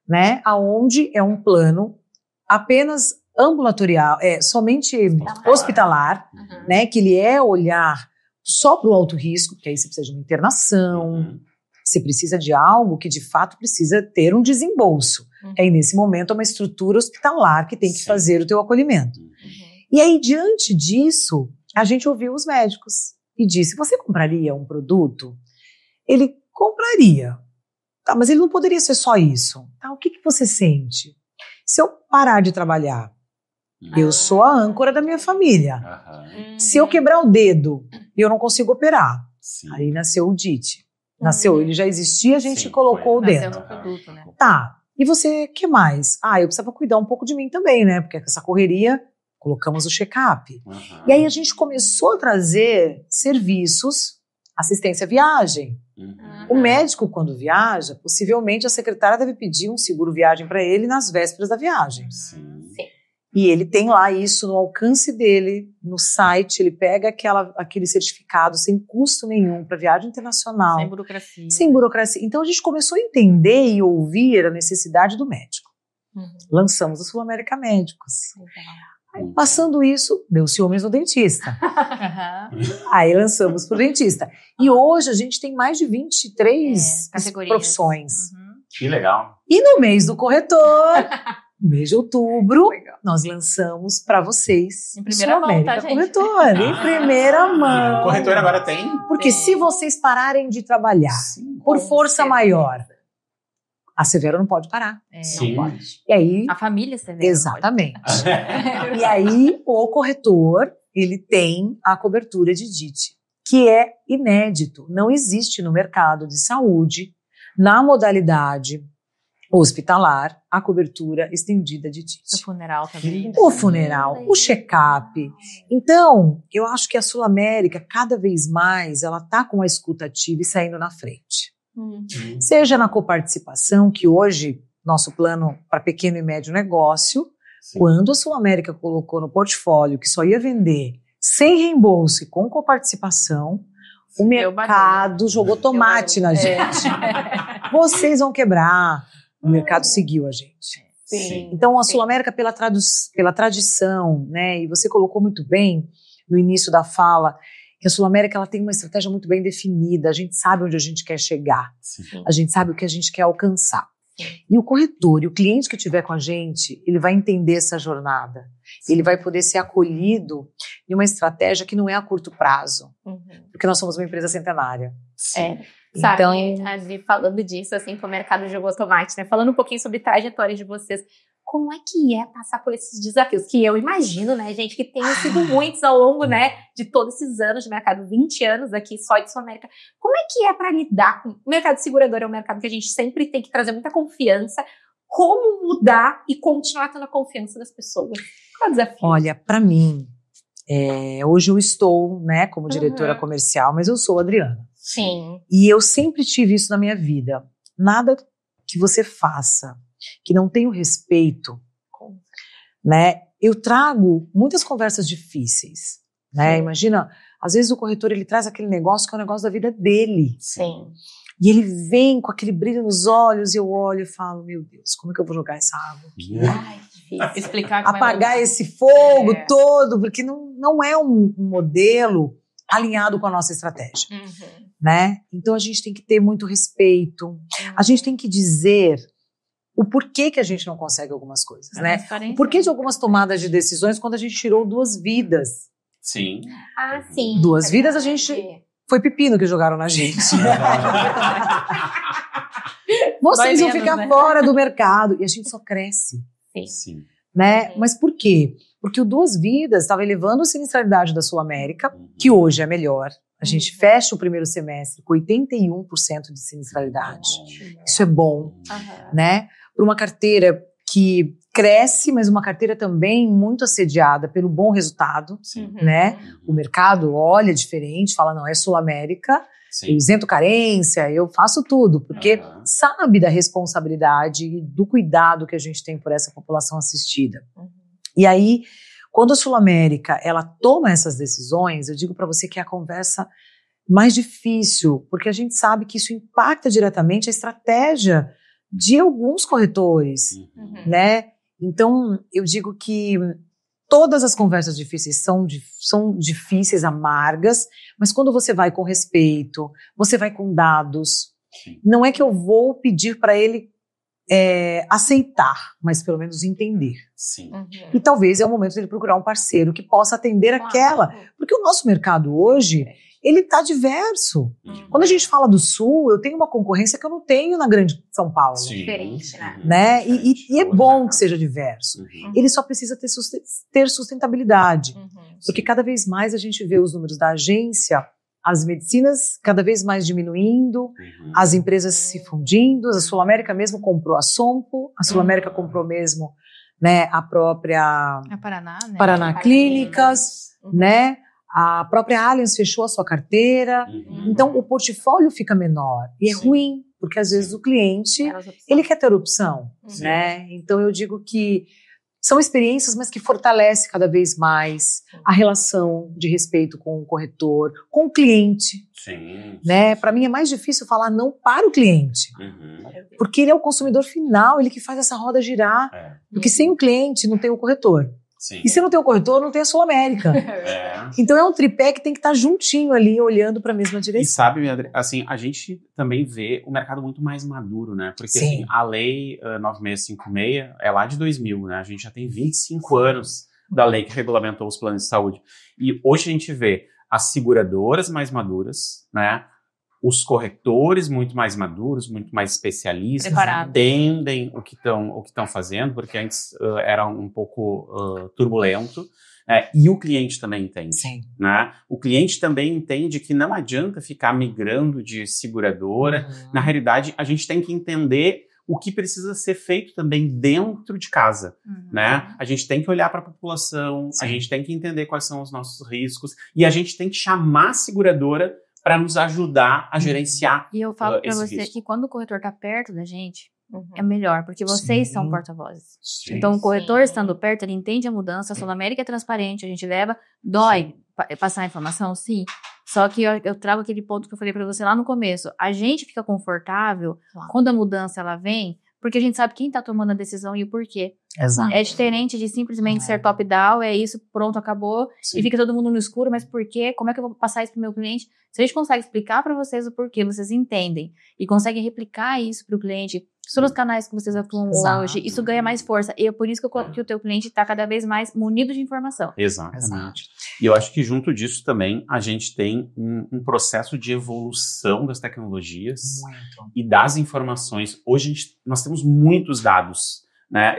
Speaker 3: né? Aonde é um plano apenas ambulatorial, somente hospitalar, né, que ele olhar só para o alto risco, porque aí você precisa de uma internação, você precisa de algo que de fato precisa ter um desembolso. Aí nesse momento é uma estrutura hospitalar que tem que fazer o teu acolhimento. E aí diante disso, a gente ouviu os médicos e disse, você compraria um produto? Ele compraria. Tá, mas ele não poderia ser só isso. Tá, o que você sente? Se eu parar de trabalhar, eu sou a âncora da minha família. Se eu quebrar o dedo e eu não consigo operar, aí nasceu o DIT. Nasceu, ele já existia, a gente colocou o dedo.
Speaker 4: Produto, né?
Speaker 3: Tá, e você, que mais? Eu precisava cuidar um pouco de mim também, né? Porque com essa correria, colocamos o check-up. E aí a gente começou a trazer serviços, assistência à viagem. O médico, quando viaja, possivelmente a secretária deve pedir um seguro viagem para ele nas vésperas da viagem. E ele tem lá isso no alcance dele, no site, ele pega aquele certificado sem custo nenhum para viagem internacional.
Speaker 4: Sem burocracia.
Speaker 3: Sem burocracia. Então a gente começou a entender e ouvir a necessidade do médico. Lançamos a Sul América Médicos. Aí, passando isso, deu ciúmes no dentista. Aí lançamos pro dentista. E hoje a gente tem mais de 23 profissões.
Speaker 2: Que legal.
Speaker 3: E no mês do corretor, no mês de outubro, nós lançamos para vocês
Speaker 4: em primeira mão, tá, gente?
Speaker 3: Corretor, em primeira mão.
Speaker 2: Corretor agora tem?
Speaker 3: Porque se vocês pararem de trabalhar por força maior, a Severo não pode parar.
Speaker 2: Sim.
Speaker 3: Não pode. E aí,
Speaker 4: a família Severo.
Speaker 3: Exatamente. E aí, o corretor, ele tem a cobertura de DIT, que é inédito. Não existe no mercado de saúde, na modalidade hospitalar, a cobertura estendida de TIT.
Speaker 4: O funeral também.
Speaker 3: O funeral, o check-up. Então, eu acho que a Sul-América, cada vez mais, ela está com a escuta ativa e saindo na frente. Seja na coparticipação, que hoje, nosso plano para pequeno e médio negócio, quando a Sul-América colocou no portfólio que só ia vender sem reembolso e com coparticipação, o mercado jogou tomate na gente. Vocês vão quebrar. O mercado seguiu a gente.
Speaker 1: Sim.
Speaker 3: Então, a Sul-América, pela tradição, né, e você colocou muito bem no início da fala, que a Sul-América ela tem uma estratégia muito bem definida, a gente sabe onde a gente quer chegar, a gente sabe o que a gente quer alcançar. E o corretor e o cliente que estiver com a gente, ele vai entender essa jornada, ele vai poder ser acolhido em uma estratégia que não é a curto prazo, porque nós somos uma empresa centenária.
Speaker 1: Sabe,
Speaker 3: Então,
Speaker 1: Adri, falando disso, assim, que o mercado jogou tomate, né? Falando um pouquinho sobre trajetória de vocês, como é que é passar por esses desafios? Que eu imagino, né, gente, que tenham sido muitos ao longo, né, de todos esses anos de mercado, 20 anos aqui só de Sul-América. Como é que é para lidar com... O mercado segurador é um mercado que a gente sempre tem que trazer muita confiança. Como mudar e continuar tendo a confiança das pessoas? Qual é o desafio?
Speaker 3: olha, para mim, hoje eu estou, né, como diretora comercial, mas eu sou a Adriana.
Speaker 1: Sim.
Speaker 3: E eu sempre tive isso na minha vida. Nada que você faça que não tenha o respeito, né? Eu trago muitas conversas difíceis, né? Imagina, às vezes o corretor ele traz aquele negócio que é o negócio da vida dele.
Speaker 1: Sim.
Speaker 3: E ele vem com aquele brilho nos olhos e eu olho e falo, meu Deus, como é que eu vou jogar essa água aqui?
Speaker 1: Ai, difícil.
Speaker 4: Explicar como
Speaker 3: Apagar esse fogo todo, porque não é um modelo alinhado com a nossa estratégia, né? Então a gente tem que ter muito respeito, a gente tem que dizer o porquê que a gente não consegue algumas coisas, né? O porquê de algumas tomadas de decisões quando a gente tirou 2 vidas.
Speaker 2: Sim.
Speaker 1: Ah, sim.
Speaker 3: 2 vidas a gente... Foi pepino que jogaram na gente. Vocês vão ficar fora do mercado. E a gente só cresce.
Speaker 2: Sim.
Speaker 3: Né? Mas por quê? Porque o 2 vidas estava elevando a sinistralidade da Sul-América, que hoje é melhor. A gente fecha o primeiro semestre com 81% de sinistralidade. Isso é bom, né? Para uma carteira que cresce, mas uma carteira também muito assediada pelo bom resultado, né? O mercado olha diferente, fala, não, é Sul-América, eu isento carência, eu faço tudo, porque sabe da responsabilidade e do cuidado que a gente tem por essa população assistida. E aí, quando a Sul-América, ela toma essas decisões, eu digo para você que é a conversa mais difícil, porque a gente sabe que isso impacta diretamente a estratégia de alguns corretores, né? Então, eu digo que todas as conversas difíceis são difíceis, amargas, mas quando você vai com respeito, você vai com dados, não é que eu vou pedir para ele aceitar, mas pelo menos entender. E talvez é o momento de ele procurar um parceiro que possa atender aquela, porque o nosso mercado hoje, ele está diverso. Quando a gente fala do Sul, eu tenho uma concorrência que eu não tenho na grande São Paulo.
Speaker 1: Diferente,
Speaker 3: né? E é bom que seja diverso. Ele só precisa ter sustentabilidade. Porque cada vez mais a gente vê os números da agência, as medicinas cada vez mais diminuindo, as empresas se fundindo, a Sul-América mesmo comprou a Sompo, a Sul-América comprou mesmo, né, a própria Paraná Clínicas, né? A própria Allianz fechou a sua carteira, então o portfólio fica menor. E é ruim, porque às vezes o cliente, ele quer ter opção, né? Então eu digo que são experiências, mas que fortalecem cada vez mais a relação de respeito com o corretor, com o cliente. Né? Para mim é mais difícil falar não para o cliente, porque ele é o consumidor final, ele que faz essa roda girar. Porque sem o cliente não tem o corretor. E se não tem o corretor, não tem a Sul-América. Então é um tripé que tem que estar juntinho ali, olhando para a mesma direção.
Speaker 2: E sabe, Adri, assim, a gente também vê o mercado muito mais maduro, né? Porque assim, a lei 9656 é lá de 2000, né? A gente já tem 25 anos da lei que regulamentou os planos de saúde. E hoje a gente vê as seguradoras mais maduras, né? Os corretores muito mais maduros, muito mais especialistas, entendem o que estão fazendo, porque antes era um pouco turbulento, E o cliente também entende.
Speaker 3: Sim.
Speaker 2: Né? O cliente também entende que não adianta ficar migrando de seguradora. Na realidade, a gente tem que entender o que precisa ser feito também dentro de casa, né? A gente tem que olhar para a população, a gente tem que entender quais são os nossos riscos e a gente tem que chamar a seguradora para nos ajudar a gerenciar.
Speaker 4: E eu falo para você
Speaker 2: risco.
Speaker 4: que quando o corretor está perto da gente, é melhor, porque vocês são porta-vozes. Então, o corretor estando perto, ele entende a mudança, a Sul América é transparente, a gente leva, dói passar a informação, sim. Só que eu trago aquele ponto que eu falei pra você lá no começo. A gente fica confortável quando a mudança ela vem, porque a gente sabe quem tá tomando a decisão e o porquê.
Speaker 3: Exato.
Speaker 4: É diferente de simplesmente ser top-down, é isso, pronto, acabou, e fica todo mundo no escuro, mas por quê? Como é que eu vou passar isso pro meu cliente? Se a gente consegue explicar pra vocês o porquê, vocês entendem, e conseguem replicar isso pro cliente, são os canais que vocês atuam hoje, isso ganha mais força. E é por isso que o teu cliente está cada vez mais munido de informação.
Speaker 2: Exatamente. E eu acho que junto disso também a gente tem um processo de evolução das tecnologias e das informações. Hoje nós temos muitos dados, né?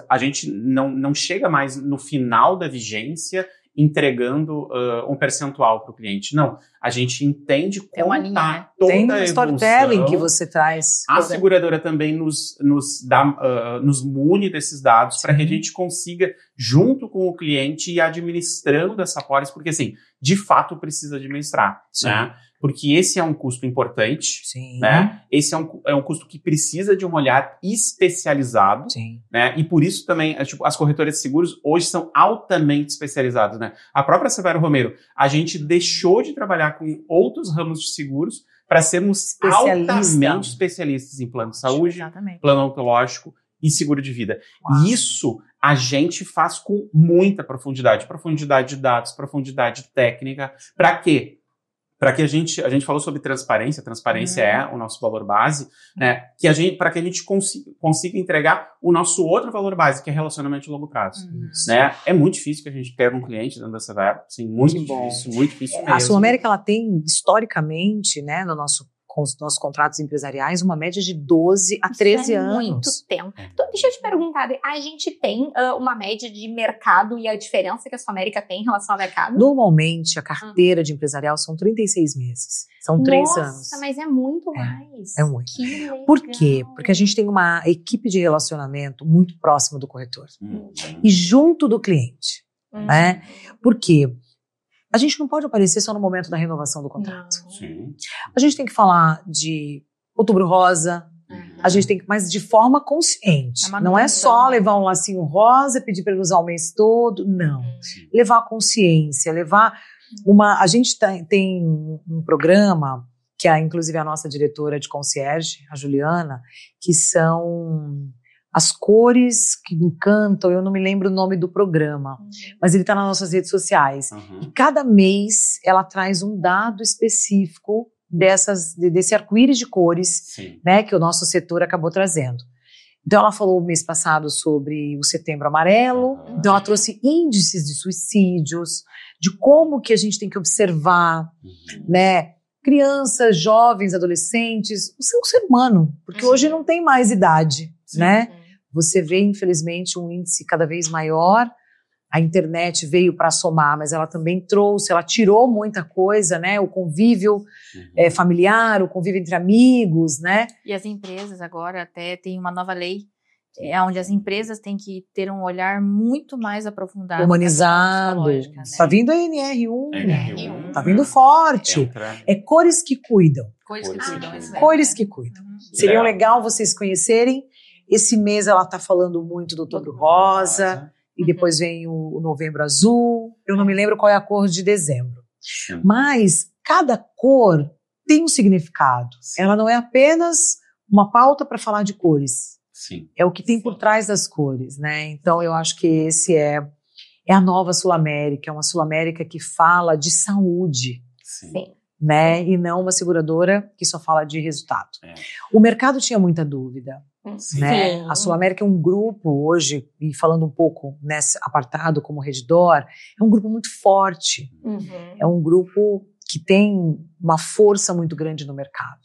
Speaker 2: A gente não chega mais no final da vigência entregando um percentual para o cliente. Não, a gente entende como está toda
Speaker 3: tem
Speaker 2: a evolução.
Speaker 3: storytelling que você traz.
Speaker 2: A seguradora também nos mune desses dados para que a gente consiga, junto com o cliente, ir administrando essa pólice, porque assim, de fato precisa administrar, né? Porque esse é um custo importante, né? Esse é um custo que precisa de um olhar especializado, né? E por isso também, as corretoras de seguros hoje são altamente especializadas, né? A própria Severo Romero, a gente deixou de trabalhar com outros ramos de seguros para sermos altamente especialistas em plano de saúde, plano odontológico e seguro de vida. E isso a gente faz com muita profundidade de dados, profundidade técnica. Para quê? Para que a gente falou sobre transparência é o nosso valor base, né? Para que a gente consiga entregar o nosso outro valor base, que é relacionamento de longo prazo, né? É muito difícil que a gente pegue um cliente dentro da Severo, assim, muito difícil mesmo.
Speaker 3: A Sul América, ela tem, historicamente, né, com os nossos contratos empresariais, uma média de 12 a 13 anos.
Speaker 1: Muito tempo. Então, deixa eu te perguntar, a gente tem uma média de mercado e a diferença que a Sul América tem em relação ao mercado?
Speaker 3: Normalmente, a carteira de empresarial são 36 meses. São 3 anos.
Speaker 1: Nossa, mas é muito mais.
Speaker 3: É muito.
Speaker 1: Que legal.
Speaker 3: Por quê? Porque a gente tem uma equipe de relacionamento muito próxima do corretor. E junto do cliente. Né? Por quê? A gente não pode aparecer só no momento da renovação do contrato. A gente tem que falar de Outubro Rosa, a gente tem que, mas de forma consciente. Não é só levar um lacinho rosa, pedir para ele usar o mês todo, não. Levar consciência, a gente tem um programa, que é inclusive a nossa diretora de concierge, a Juliana, que são as cores que encantam, eu não me lembro o nome do programa, mas ele está nas nossas redes sociais. E cada mês ela traz um dado específico desse arco-íris de cores, né, que o nosso setor acabou trazendo. Então ela falou mês passado sobre o Setembro Amarelo, então ela trouxe índices de suicídios, de como que a gente tem que observar, né, crianças, jovens, adolescentes, o seu ser humano, porque hoje não tem mais idade, né? Você vê, infelizmente, um índice cada vez maior. A internet veio para somar, mas ela também ela tirou muita coisa, né? O convívio familiar, o convívio entre amigos, né?
Speaker 4: E as empresas agora até tem uma nova lei, onde as empresas têm que ter um olhar muito mais aprofundado.
Speaker 3: Humanizado.
Speaker 4: Né?
Speaker 3: Tá vindo a NR1. Tá vindo forte. É cores que cuidam. Cores que cuidam. Seria legal vocês conhecerem. Esse mês ela tá falando muito do Outubro Rosa. E depois vem o Novembro Azul. Eu não me lembro qual é a cor de dezembro. Mas cada cor tem um significado. Ela não é apenas uma pauta para falar de cores. É o que tem por trás das cores, né? Então eu acho que esse é a nova Sul América. É uma Sul América que fala de saúde. Né? E não uma seguradora que só fala de resultado. O mercado tinha muita dúvida. Né? A Sul América é um grupo hoje, e falando um pouco nesse apartado como Redditor, é um grupo muito forte. É um grupo que tem uma força muito grande no mercado.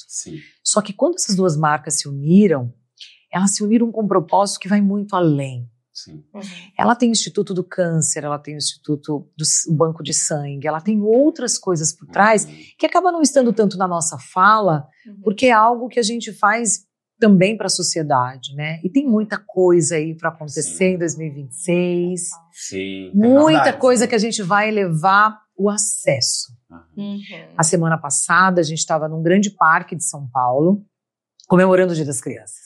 Speaker 3: Só que quando essas duas marcas se uniram, elas se uniram com um propósito que vai muito além.
Speaker 2: Sim.
Speaker 3: Ela tem o Instituto do Câncer, ela tem o Instituto do Banco de Sangue, ela tem outras coisas por trás que acaba não estando tanto na nossa fala, porque é algo que a gente faz também para a sociedade, né? E tem muita coisa aí para acontecer em 2026.
Speaker 2: Sim.
Speaker 3: Muita coisa que a gente vai levar o acesso. A semana passada, a gente estava num grande parque de São Paulo, comemorando o Dia das Crianças.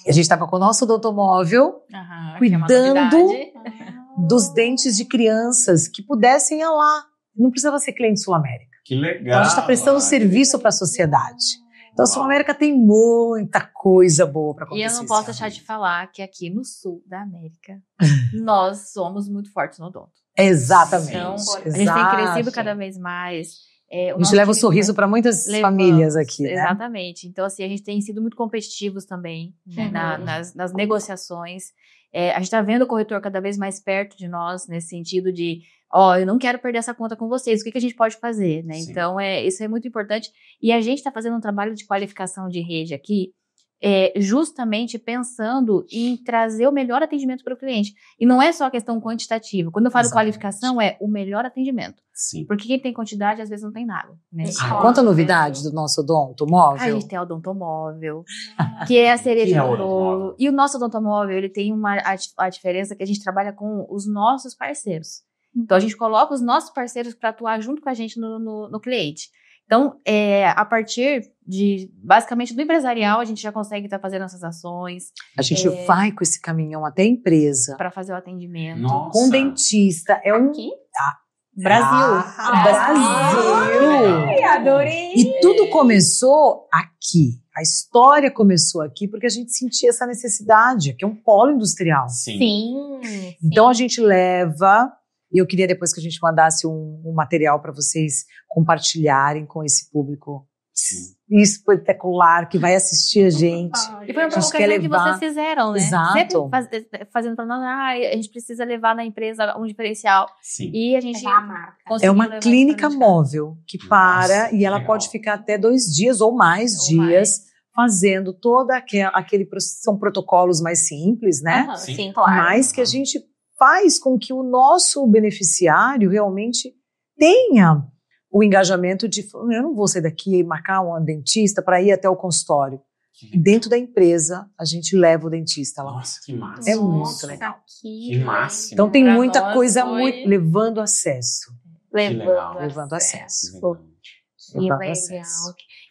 Speaker 3: E a gente estava com o nosso odontomóvel, cuidando dos dentes de crianças que pudessem ir lá. Não precisava ser cliente Sul América.
Speaker 2: Que legal.
Speaker 3: Então a gente está prestando serviço para a sociedade. Então a Sul América tem muita coisa boa para acontecer.
Speaker 4: E eu não posso deixar de falar que aqui no sul da América, nós somos muito fortes no odonto.
Speaker 3: Exatamente.
Speaker 4: Então, a gente tem crescido cada vez mais.
Speaker 3: A gente leva o sorriso para muitas famílias aqui, né?
Speaker 4: Exatamente. Então, assim, a gente tem sido muito competitivos também, né, nas negociações. A gente está vendo o corretor cada vez mais perto de nós, nesse sentido de, eu não quero perder essa conta com vocês, o que a gente pode fazer, né?
Speaker 2: Sim.
Speaker 4: Então, isso é muito importante. E a gente está fazendo um trabalho de qualificação de rede aqui, justamente pensando em trazer o melhor atendimento para o cliente. E não é só a questão quantitativa. Quando eu falo qualificação, é o melhor atendimento.
Speaker 2: Sim.
Speaker 4: Porque quem tem quantidade, às vezes não tem nada. Né?
Speaker 3: Conta a novidade do nosso odontomóvel.
Speaker 4: A gente tem o odontomóvel, que é a cereja do bolo. E o nosso odontomóvel, ele tem a diferença que a gente trabalha com os nossos parceiros. Então, a gente coloca os nossos parceiros para atuar junto com a gente no cliente. Então, a partir basicamente, do empresarial, a gente já consegue estar fazendo essas ações.
Speaker 3: A gente vai com esse caminhão até a empresa.
Speaker 4: Para fazer o atendimento.
Speaker 2: Nossa.
Speaker 3: Com dentista.
Speaker 1: Aqui?
Speaker 4: Brasil.
Speaker 3: Brasil!
Speaker 1: Ai, adorei!
Speaker 3: E tudo começou aqui. A história começou aqui porque a gente sentia essa necessidade, que é um polo industrial.
Speaker 2: Sim.
Speaker 3: Então, a gente leva... E eu queria depois que a gente mandasse um material para vocês compartilharem com esse público espetacular que vai assistir a gente.
Speaker 4: E foi uma provocação que vocês fizeram, né?
Speaker 3: Exato.
Speaker 4: Sempre fazendo para nós, a gente precisa levar na empresa um diferencial.
Speaker 2: Sim.
Speaker 4: E a gente
Speaker 3: É uma clínica móvel que para e ela
Speaker 2: legal.
Speaker 3: pode ficar até 2 dias ou mais dias fazendo toda aquele... São protocolos mais simples, né?
Speaker 1: Sim, claro.
Speaker 3: Mas que a gente faz com que o nosso beneficiário realmente tenha o engajamento de, eu não vou sair daqui e marcar um dentista para ir até o consultório. Dentro da empresa, a gente leva o dentista lá.
Speaker 2: Nossa, que massa.
Speaker 3: É muito legal.
Speaker 2: Que máximo.
Speaker 3: Então tem
Speaker 1: Pra
Speaker 3: muita
Speaker 1: nós
Speaker 3: coisa
Speaker 1: foi-
Speaker 3: levando acesso.
Speaker 1: Levando
Speaker 3: acesso.
Speaker 1: Que legal.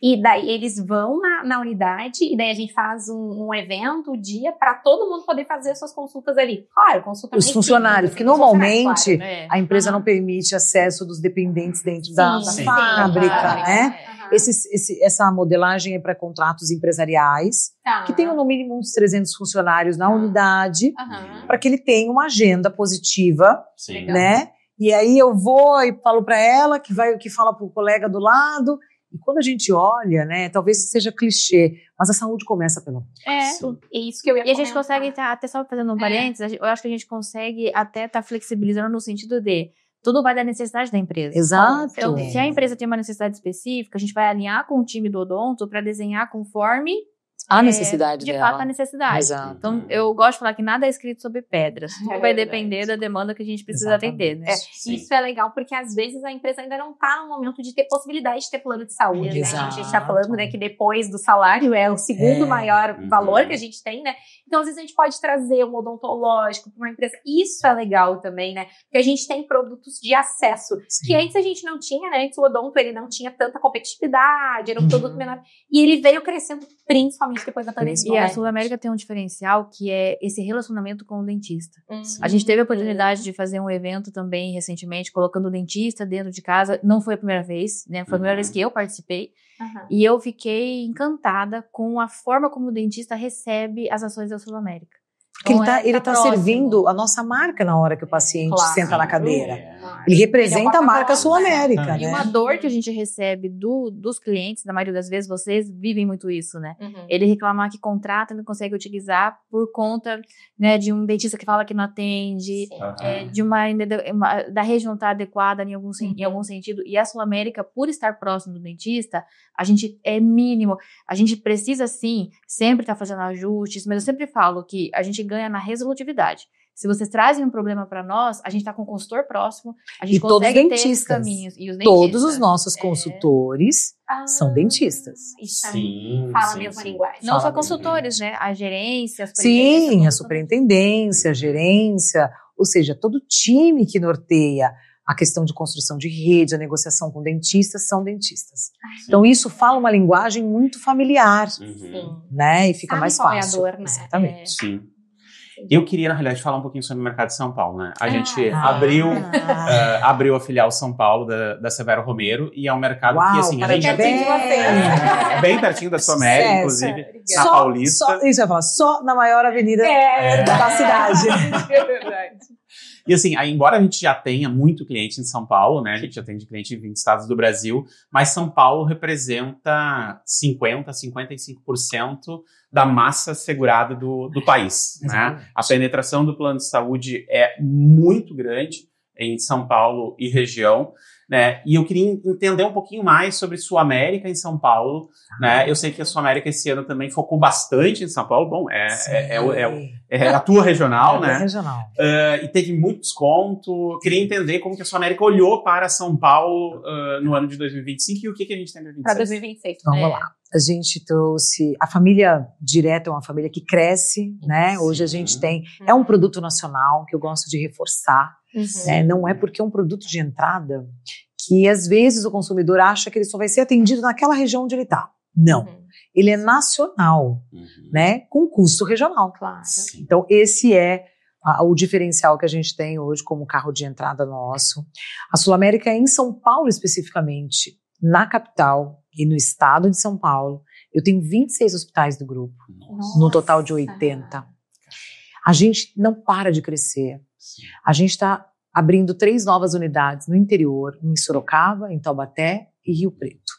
Speaker 1: E daí eles vão na unidade e daí a gente faz um evento, um dia, para todo mundo poder fazer suas consultas ali. Claro, consulta
Speaker 3: Os
Speaker 1: mais
Speaker 3: funcionários,
Speaker 1: simples,
Speaker 3: porque
Speaker 1: os funcionários,
Speaker 3: normalmente
Speaker 1: claro.
Speaker 3: a empresa não permite acesso dos dependentes dentro da
Speaker 1: Sim,
Speaker 3: fábrica,
Speaker 1: sim.
Speaker 3: né?
Speaker 1: Aham.
Speaker 3: Essa modelagem é para contratos empresariais,
Speaker 1: Tá.
Speaker 3: que tenham no mínimo uns 300 funcionários na unidade,
Speaker 1: Aham.
Speaker 3: para que ele tenha uma agenda positiva,
Speaker 2: Sim.
Speaker 3: né? E aí eu vou e falo para ela, que fala para o colega do lado. E quando a gente olha, né, talvez seja clichê, mas a saúde começa pelo...
Speaker 2: Sim.
Speaker 1: É isso que eu ia
Speaker 4: E a gente
Speaker 1: comentar.
Speaker 4: consegue, até só fazendo um parênteses, eu acho que a gente consegue até estar flexibilizando no sentido de tudo vai da necessidade da empresa.
Speaker 3: Exato.
Speaker 4: Então, se a empresa tem uma necessidade específica, a gente vai alinhar com o time do odonto para desenhar conforme
Speaker 3: A necessidade
Speaker 4: de
Speaker 3: dela.
Speaker 4: fato a necessidade.
Speaker 3: Exato.
Speaker 4: Então, eu gosto de falar que nada é escrito sobre pedras. Tudo vai
Speaker 1: verdade.
Speaker 4: depender da demanda que a gente precisa
Speaker 3: Exatamente.
Speaker 4: atender, né?
Speaker 2: Sim.
Speaker 1: Isso é legal, porque às vezes a empresa ainda não está no momento de ter possibilidade de ter plano de saúde, né? A gente está falando, né, que depois do salário é o segundo maior valor que a gente tem, né? Então, às vezes a gente pode trazer um odontológico para uma empresa. Isso é legal também, né? Porque a gente tem produtos de acesso, que antes a gente não tinha, né? Antes o odonto, ele não tinha tanta competitividade, era um produto menor. E ele veio crescendo principalmente depois da pandemia.
Speaker 4: E a
Speaker 1: né?
Speaker 4: Sul América tem um diferencial que é esse relacionamento com o dentista.
Speaker 1: Uhum.
Speaker 4: A gente teve a oportunidade de fazer um evento também recentemente, colocando o dentista dentro de casa. Não foi a primeira vez, né? Foi a primeira vez que eu participei.
Speaker 1: Uhum.
Speaker 4: E eu fiquei encantada com a forma como o dentista recebe as ações da Sul América.
Speaker 3: Porque
Speaker 4: Então,
Speaker 3: ele tá
Speaker 4: próximo.
Speaker 3: servindo a nossa marca na hora que o paciente
Speaker 1: Claro.
Speaker 3: senta na cadeira.
Speaker 2: É.
Speaker 3: Ele representa a marca
Speaker 1: porta-voz,
Speaker 3: Sul América,
Speaker 2: né?
Speaker 4: E
Speaker 3: né?
Speaker 4: uma dor que a gente recebe dos clientes, na maioria das vezes, vocês vivem muito isso, né?
Speaker 1: Uhum.
Speaker 4: Ele reclamar que contrata e não consegue utilizar por conta, né, de um dentista que fala que não atende, de da rede não estar adequada em algum sentido. E a Sul América, por estar próximo do dentista, a gente é mínimo. A gente precisa, sim, sempre estar fazendo ajustes, mas eu sempre falo que a gente ganha na resolutividade. Se vocês trazem um problema para nós, a gente tá com o consultor próximo, a gente
Speaker 3: E todos
Speaker 4: consegue ter
Speaker 3: dentistas.
Speaker 4: esses caminhos. E os dentistas.
Speaker 3: Todos os nossos consultores são dentistas.
Speaker 1: Isso
Speaker 2: Sim,
Speaker 1: fala
Speaker 2: sim,
Speaker 1: a mesma
Speaker 2: sim.
Speaker 1: linguagem.
Speaker 4: Não só
Speaker 3: Fala
Speaker 4: consultores, né? A gerência, as
Speaker 3: Sim, a superintendência, a gerência, ou seja, todo o time que norteia a questão de construção de rede, a negociação com dentistas, são dentistas. Então isso fala uma linguagem muito familiar,
Speaker 2: Uhum.
Speaker 3: né? E fica
Speaker 1: Sabe
Speaker 3: mais
Speaker 1: qual é a
Speaker 3: fácil.
Speaker 1: dor, né?
Speaker 3: Exatamente.
Speaker 2: Sim. Eu queria, na realidade, falar um pouquinho sobre o mercado de São Paulo, né? A gente
Speaker 3: Ah.
Speaker 2: abriu a filial São Paulo da Severo Romero e é um mercado que,
Speaker 3: Uau,
Speaker 2: assim, além de
Speaker 3: parabéns.
Speaker 2: bem pertinho da sua América,
Speaker 3: Sucesso.
Speaker 2: inclusive, na Paulista.
Speaker 3: Isso eu ia falar, só na maior avenida
Speaker 1: É.
Speaker 3: da cidade.
Speaker 1: É verdade.
Speaker 2: E assim, aí, embora a gente já tenha muito cliente em São Paulo, né? A gente já tem de cliente em 20 estados do Brasil, mas São Paulo representa 55% da massa segurada do país, né?
Speaker 3: Exatamente.
Speaker 2: A penetração do plano de saúde é muito grande em São Paulo e região, né? E eu queria entender um pouquinho mais sobre Sul América em São Paulo, né? Eu sei que a Sul América esse ano também focou bastante em São Paulo. Bom, é a tua regional, né?
Speaker 3: Regional.
Speaker 2: E teve muito desconto. Queria entender como que a Sul América olhou para São Paulo no ano de 2025 e o que a gente tem para 2026.
Speaker 1: Para 2026.
Speaker 3: Vamos lá. A gente trouxe... A família direta é uma família que cresce, né? Hoje a gente tem... É um produto nacional que eu gosto de reforçar. Né? Não é porque é um produto de entrada que às vezes o consumidor acha que ele só vai ser atendido naquela região onde ele está. Não. Ele é nacional, né? Com custo regional.
Speaker 1: Claro.
Speaker 2: Sim.
Speaker 3: Então esse é o diferencial que a gente tem hoje como carro de entrada nosso. A Sul América em São Paulo especificamente, na capital e no estado de São Paulo, eu tenho 26 hospitais do grupo, no total de 80. A gente não para de crescer.
Speaker 2: Sim.
Speaker 3: A gente está abrindo 3 novas unidades no interior, em Sorocaba, em Taubaté e Rio Preto.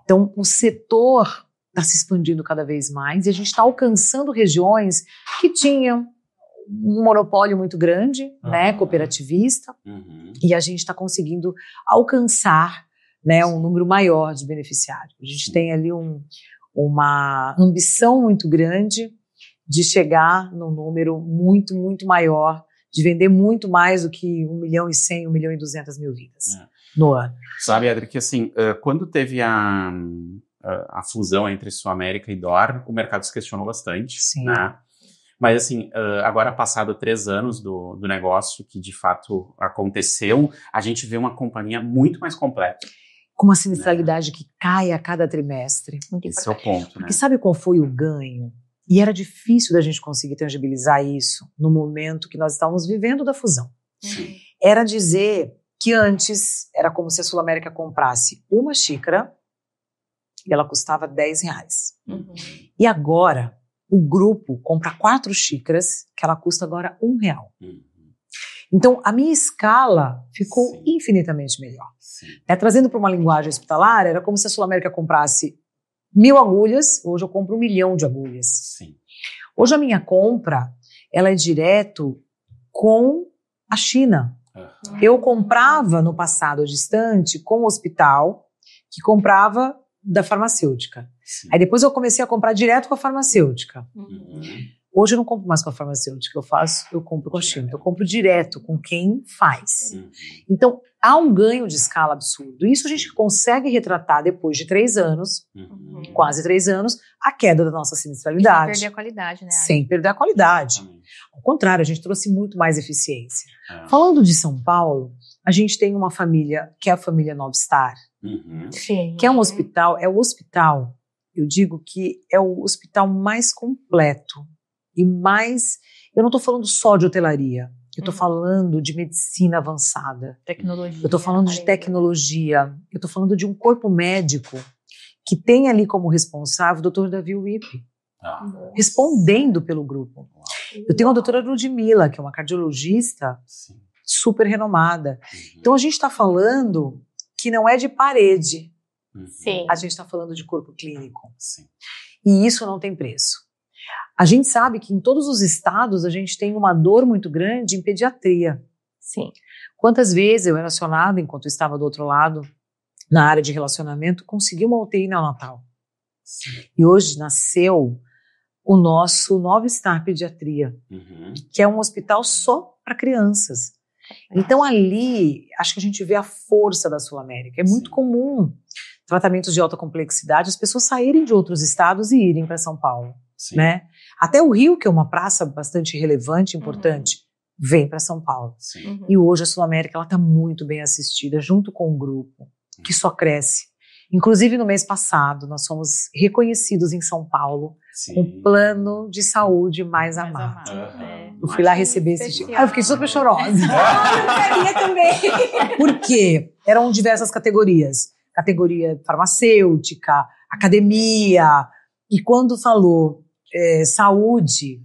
Speaker 3: Então, o setor está se expandindo cada vez mais e a gente está alcançando regiões que tinham um monopólio muito grande, né, cooperativista, e a gente está conseguindo alcançar, né, um número maior de beneficiários. A gente tem ali uma ambição muito grande de chegar num número muito, muito maior, de vender muito mais do que 1.100.000, 1.200.000 vidas no ano.
Speaker 2: Sabe, Adri, que assim, quando teve a fusão entre Sul América e DOR, o mercado se questionou bastante.
Speaker 3: Sim.
Speaker 2: Né? Mas assim, agora passado 3 anos do negócio que de fato aconteceu, a gente vê uma companhia muito mais completa.
Speaker 3: Com uma sinistralidade que cai a cada trimestre.
Speaker 2: Esse é o ponto, né?
Speaker 3: Porque sabe qual foi o ganho? E era difícil da gente conseguir tangibilizar isso no momento que nós estávamos vivendo da fusão.
Speaker 2: Sim.
Speaker 3: Era dizer que antes era como se a Sul América comprasse uma xícara e ela custava R$10. E agora o grupo compra 4 xícaras que ela custa agora R$1. Então a minha escala ficou infinitamente melhor. Trazendo para uma linguagem hospitalar, era como se a Sul América comprasse 1.000 agulhas, hoje eu compro 1 milhão de agulhas.
Speaker 2: Sim.
Speaker 3: Hoje a minha compra, ela é direto com a China. Eu comprava no passado distante com o hospital, que comprava da farmacêutica.
Speaker 2: Sim.
Speaker 3: Aí depois eu comecei a comprar direto com a farmacêutica. Hoje eu não compro mais com a farmacêutica, eu compro com a China. Eu compro direto com quem faz. Então, há um ganho de escala absurdo. Isso a gente consegue retratar depois de 3 anos, quase 3 anos, a queda da nossa sinistralidade.
Speaker 4: Sem perder a qualidade, né?
Speaker 3: Sem perder a qualidade. Ao contrário, a gente trouxe muito mais eficiência. Falando de São Paulo, a gente tem uma família, que é a família Novstar, que é um hospital, eu digo que é o hospital mais completo e mais, eu não estou falando só de hotelaria, eu estou falando de medicina avançada,
Speaker 4: Tecnologia.
Speaker 3: eu estou falando de tecnologia, eu estou falando de um corpo médico que tem ali como responsável o Dr. Davi Wippe, respondendo pelo grupo. Eu tenho a doutora Ludmila, que é uma cardiologista super renomada. Então a gente está falando que não é de parede, a gente está falando de corpo clínico. E isso não tem preço. A gente sabe que em todos os estados a gente tem uma dor muito grande em pediatria. Quantas vezes eu era acionada, enquanto eu estava do outro lado, na área de relacionamento, consegui uma UTI neonatal. E hoje nasceu o nosso Nova Star Pediatria, que é um hospital só para crianças. Então ali, acho que a gente vê a força da Sul-América. É muito comum tratamentos de alta complexidade, as pessoas saírem de outros estados e irem para São Paulo, né? Até o Rio, que é uma praça bastante relevante, importante, vem para São Paulo. E hoje a Sul-América está muito bem assistida, junto com um grupo que só cresce. Inclusive no mês passado, nós fomos reconhecidos em São Paulo com um plano de saúde mais amado. Eu fui lá receber esse tipo. Eu fiquei super chorosa.
Speaker 1: Eu queria também.
Speaker 3: Por quê? Eram diversas categorias. Categoria farmacêutica, academia. E quando falou saúde,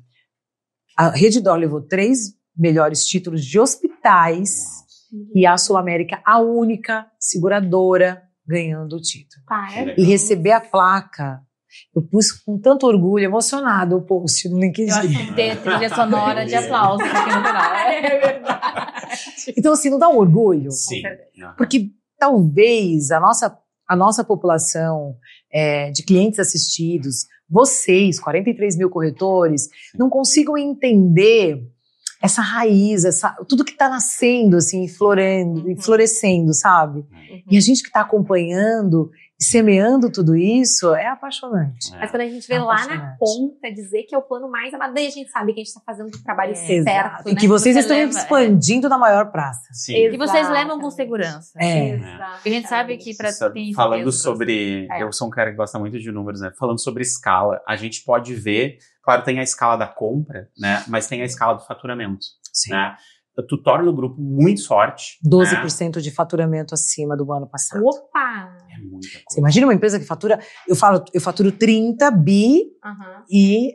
Speaker 3: a Redditor levou 3 melhores títulos de hospitais e a Sul-América, a única seguradora ganhando o título. E receber a placa, eu pus com tanto orgulho, emocionado o post no LinkedIn.
Speaker 4: Eu acho que ter trilha sonora de aplausos aqui no canal.
Speaker 1: É verdade.
Speaker 3: Então, assim, não dá um orgulho?
Speaker 2: Sim.
Speaker 3: Porque talvez a nossa população de clientes assistidos, vocês, 43 mil corretores, não consigam entender essa raiz, tudo que está nascendo, assim, florescendo, sabe? E a gente que está acompanhando e semeando tudo isso é apaixonante.
Speaker 1: Mas quando a gente vê lá na ponta dizer que é o plano mais amado, daí a gente sabe que a gente está fazendo o trabalho certo.
Speaker 3: E que vocês estão expandindo na maior praça.
Speaker 2: Sim.
Speaker 4: E vocês levam com segurança.
Speaker 1: Exato.
Speaker 4: A gente sabe que para
Speaker 2: falando sobre... Eu sou um cara que gosta muito de números, né? Falando sobre escala, a gente pode ver... Claro, tem a escala da compra, né? Mas tem a escala do faturamento.
Speaker 3: Sim.
Speaker 2: Né? Tu torna o grupo muito forte.
Speaker 3: 12% de faturamento acima do ano passado.
Speaker 1: Opa!
Speaker 2: É muita coisa.
Speaker 3: Você imagina uma empresa que fatura... Eu faturo 30 bi e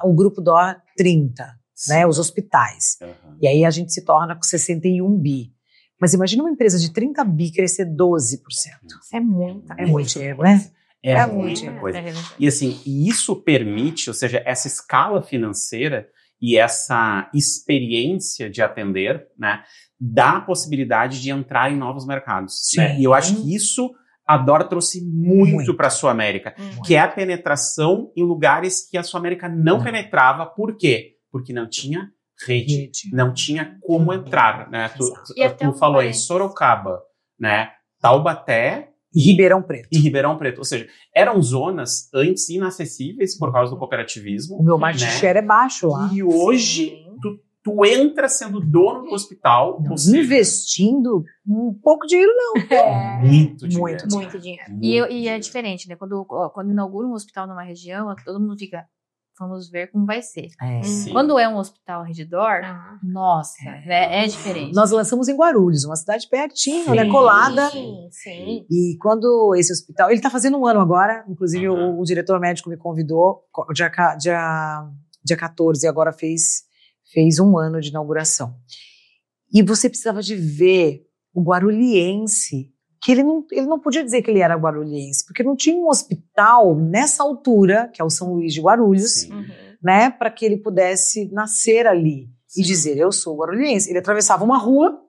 Speaker 3: o grupo DOR 30, né? Os hospitais. E aí a gente se torna com 61 bi. Mas imagina uma empresa de 30 bi crescer 12%.
Speaker 1: Isso é muita coisa.
Speaker 3: É muito dinheiro, né?
Speaker 2: É muita coisa. E assim, isso permite, ou seja, essa escala financeira e essa experiência de atender, né, dá a possibilidade de entrar em novos mercados. Né? E eu acho que isso a DOR trouxe muito para a Sul-América, que é a penetração em lugares que a Sul-América não penetrava. Por quê? Porque não tinha rede, não tinha como entrar. Né? Tu falou em Sorocaba, né? Taubaté,
Speaker 3: e Ribeirão Preto.
Speaker 2: Ou seja, eram zonas antes inacessíveis por causa do cooperativismo.
Speaker 3: O meu market share é baixo lá.
Speaker 2: E hoje, tu entra sendo dono do hospital.
Speaker 3: Não, investindo um pouco de dinheiro, não.
Speaker 2: Muito dinheiro.
Speaker 1: Muito dinheiro.
Speaker 4: E é diferente, né? Quando inaugura um hospital numa região, todo mundo fica... Vamos ver como vai ser. Quando é um hospital Redditor, nossa, é diferente.
Speaker 3: Nós lançamos em Guarulhos, uma cidade pertinho, né, colada.
Speaker 1: Sim.
Speaker 3: E quando esse hospital... Ele está fazendo um ano agora, inclusive o diretor médico me convidou, dia 14, agora fez um ano de inauguração. E você precisava de ver o guarulhense, que ele não podia dizer que ele era guarulhense, porque não tinha um hospital nessa altura, que é o São Luís de Guarulhos, né, para que ele pudesse nascer ali e dizer, eu sou guarulhense. Ele atravessava uma rua,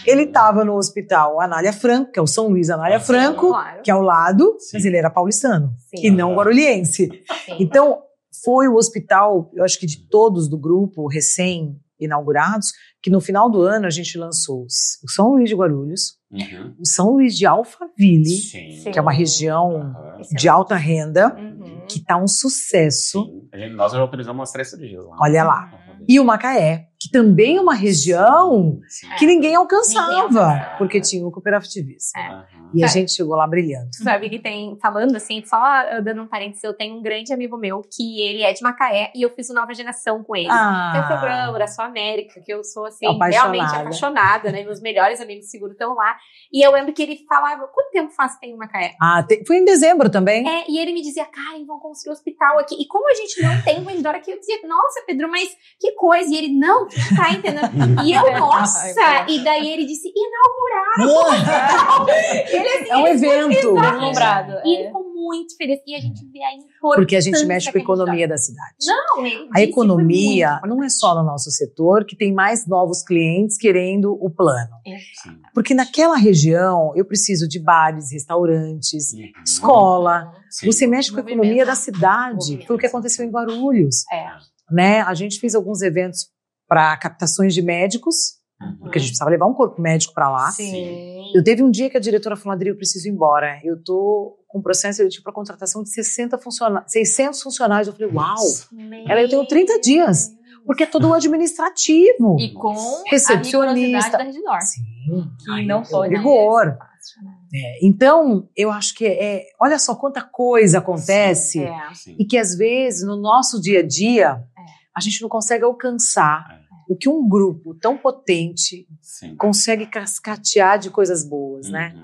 Speaker 3: ele estava no hospital Anália Franco, que é o São Luís Anália Franco, que é ao lado, mas ele era paulistano, e não guarulhense. Então, foi o hospital, eu acho que de todos do grupo, recém-inaugurados, que no final do ano a gente lançou o São Luís de Guarulhos, o São Luís de Alphaville, que é uma região de alta renda, que está um sucesso.
Speaker 2: Nós já autorizamos umas 3 cirurgias lá.
Speaker 3: Olha lá. E o Macaé, que também é uma região que ninguém alcançava, porque tinha o cooperativismo. E a gente chegou lá brilhando.
Speaker 1: Sabe que tem, falando assim, só dando um parênteses, eu tenho um grande amigo meu que ele é de Macaé e eu fiz o Nova Geração com ele. Tem um programa da Sul-América, que eu sou assim, realmente apaixonada, né? Meus melhores amigos seguro estão lá. E eu lembro que ele falava, quanto tempo faz que tem em Macaé?
Speaker 3: Foi em dezembro também.
Speaker 1: E ele me dizia, Karen, vão construir um hospital aqui. E como a gente não tem um Redditor aqui, eu dizia, nossa, Pedro, mas que coisa. E ele, não, tu tá entendendo? E eu, nossa. E daí ele disse, inauguraram.
Speaker 3: Ele, assim, é um evento.
Speaker 1: E ele ficou muito feliz. E a gente vê a importância.
Speaker 3: Porque a gente mexe com a economia da cidade.
Speaker 1: Não,
Speaker 3: a economia não é só no nosso setor, que tem mais novos clientes querendo o plano.
Speaker 2: Sim.
Speaker 3: Porque naquela região eu preciso de bares, restaurantes, escola.
Speaker 2: Sim.
Speaker 3: Você mexe com a economia da cidade. Foi o que aconteceu em Guarulhos. Né? A gente fez alguns eventos para captações de médicos, porque a gente precisava levar um corpo médico para lá.
Speaker 1: Sim.
Speaker 3: Eu teve um dia que a diretora falou, Adri, eu preciso ir embora. Eu tô com um processo seletivo para contratação de 600 funcionários. Eu falei, uau! Eu tenho 30 dias. Porque é todo o administrativo.
Speaker 4: E com
Speaker 3: recepcionista
Speaker 4: a rigorosidade da Redditor.
Speaker 3: Sim.
Speaker 4: Que não pode.
Speaker 3: Rigor. Então, eu acho que olha só quanta coisa acontece
Speaker 2: Sim.
Speaker 3: e que às vezes no nosso dia a dia a gente não consegue alcançar o que um grupo tão potente consegue cascatear de coisas boas, né?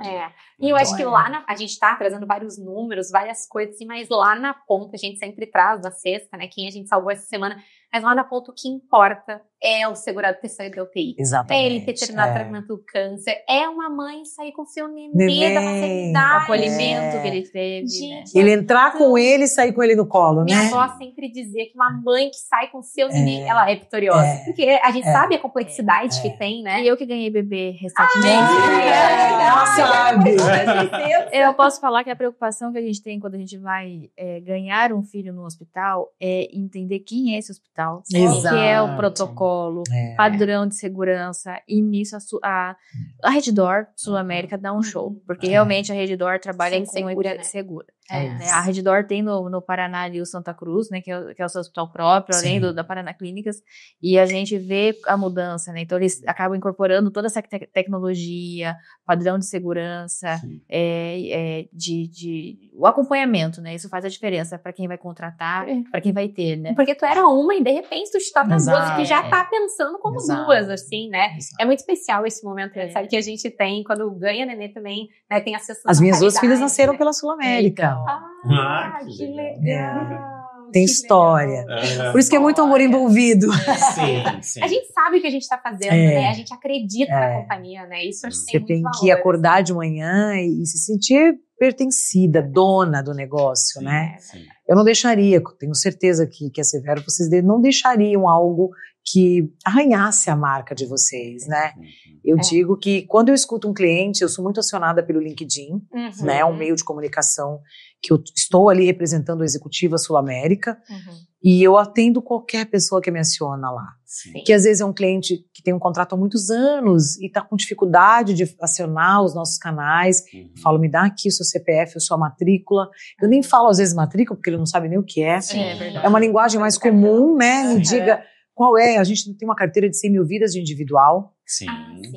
Speaker 1: E eu acho que lá a gente tá trazendo vários números, várias coisas assim, mas lá na ponta a gente sempre traz na sexta, né? Quem a gente salvou essa semana, mas lá na ponta o que importa é o segurado ter saído da UTI.
Speaker 3: Exatamente.
Speaker 1: É ele ter terminado o tratamento do câncer. É uma mãe sair com seu nenê da maternidade.
Speaker 4: O acolhimento que ele teve.
Speaker 1: Gente,
Speaker 4: né?
Speaker 3: Ele entrar com ele e sair com ele no colo,
Speaker 1: minha
Speaker 3: né?
Speaker 1: avó sempre dizia que uma mãe que sai com seu nenê, ela é vitoriosa. Porque a gente sabe a complexidade que tem, né?
Speaker 4: E eu que ganhei bebê recentemente.
Speaker 3: Ela sabe.
Speaker 4: Eu posso falar que a preocupação que a gente tem quando a gente vai ganhar um filho no hospital é entender quem é esse hospital, o que é o protocolo, padrão de segurança, e nisso a Redditor Sul-América dá um show, porque realmente a Redditor trabalha com uma empresa segura. Né? A Redditor tem no Paraná ali o Santa Cruz, né, que é o seu hospital próprio, além da Paraná Clínicas, e a gente vê a mudança, né? Então eles acabam incorporando toda essa tecnologia, padrão de segurança, o acompanhamento, né? Isso faz a diferença para quem vai contratar, para quem vai ter, né?
Speaker 1: Porque tu era uma e de repente tu está duas, que já tá pensando como duas, assim, né? É muito especial esse momento, sabe, que a gente tem quando ganha nenê também, né? Tem acesso à
Speaker 3: As minhas duas
Speaker 1: maternidade,
Speaker 3: filhas nasceram
Speaker 1: né?
Speaker 3: pela Sul-América.
Speaker 1: Que legal.
Speaker 3: Tem história. Por isso que é muito amor envolvido.
Speaker 2: Sim.
Speaker 1: A gente sabe o que a gente tá fazendo, né? A gente acredita na companhia, né? Isso
Speaker 3: Você tem que acordar de manhã e se sentir pertencida, dona do negócio, né? Eu não deixaria, tenho certeza que a Severo, vocês não deixariam algo que arranhasse a marca de vocês, né? Eu digo que quando eu escuto um cliente, eu sou muito acionada pelo LinkedIn, né? Um meio de comunicação que eu estou ali representando a executiva Sul-América, e eu atendo qualquer pessoa que me aciona lá. Que às vezes é um cliente que tem um contrato há muitos anos e está com dificuldade de acionar os nossos canais. Eu falo, me dá aqui o seu CPF, a sua matrícula. Eu nem falo às vezes matrícula, porque ele não sabe nem o que é. É uma linguagem mais comum, né? Me diga qual é. A gente tem uma carteira de 100 mil vidas de individual.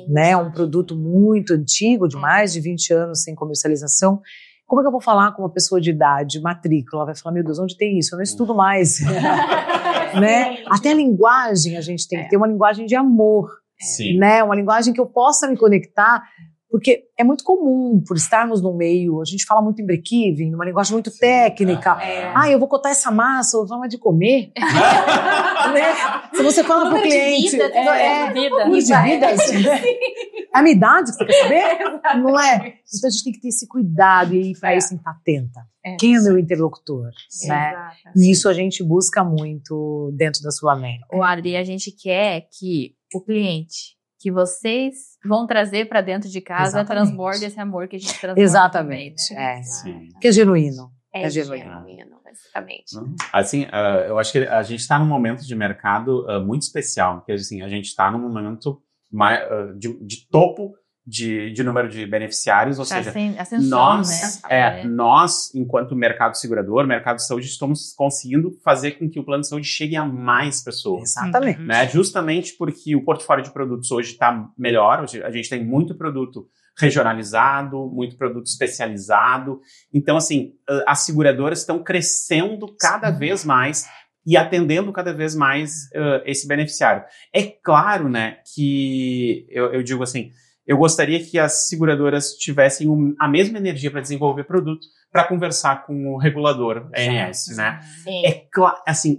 Speaker 3: Né? Um produto muito antigo, de mais de 20 anos sem comercialização. Como é que eu vou falar com uma pessoa de idade, matrícula? Ela vai falar, meu Deus, onde tem isso? Eu não estudo mais. Né? Até a linguagem, a gente tem que ter uma linguagem de amor. Né? Uma linguagem que eu possa me conectar, porque é muito comum, por estarmos no meio, a gente fala muito em break-even, numa linguagem muito técnica. Eu vou cotar essa massa, ou vamos de comer. Né? Se você fala para o cliente... Número de vidas. A minha idade, você quer saber? Não é? Então a gente tem que ter esse cuidado e para isso tem que estar atenta. Quem é meu interlocutor? Né? E isso a gente busca muito dentro da Sul-América.
Speaker 4: O Adri, a gente quer que o cliente, que vocês vão trazer para dentro de casa, transborde esse amor que a gente transborda.
Speaker 3: Exatamente.
Speaker 4: Também, né?
Speaker 3: Que é genuíno.
Speaker 1: É genuíno, basicamente.
Speaker 2: Assim, eu acho que a gente está num momento de mercado muito especial, porque assim, a gente está num momento de topo de número de beneficiários, ou seja, nós, enquanto mercado segurador, mercado de saúde, estamos conseguindo fazer com que o plano de saúde chegue a mais pessoas.
Speaker 3: Exatamente.
Speaker 2: Né? Justamente porque o portfólio de produtos hoje está melhor, hoje a gente tem muito produto regionalizado, muito produto especializado. Então, assim, as seguradoras estão crescendo cada vez mais e atendendo cada vez mais esse beneficiário. É claro, né, que eu digo assim, eu gostaria que as seguradoras tivessem a mesma energia para desenvolver produto, para conversar com o regulador ANS, né?
Speaker 1: É.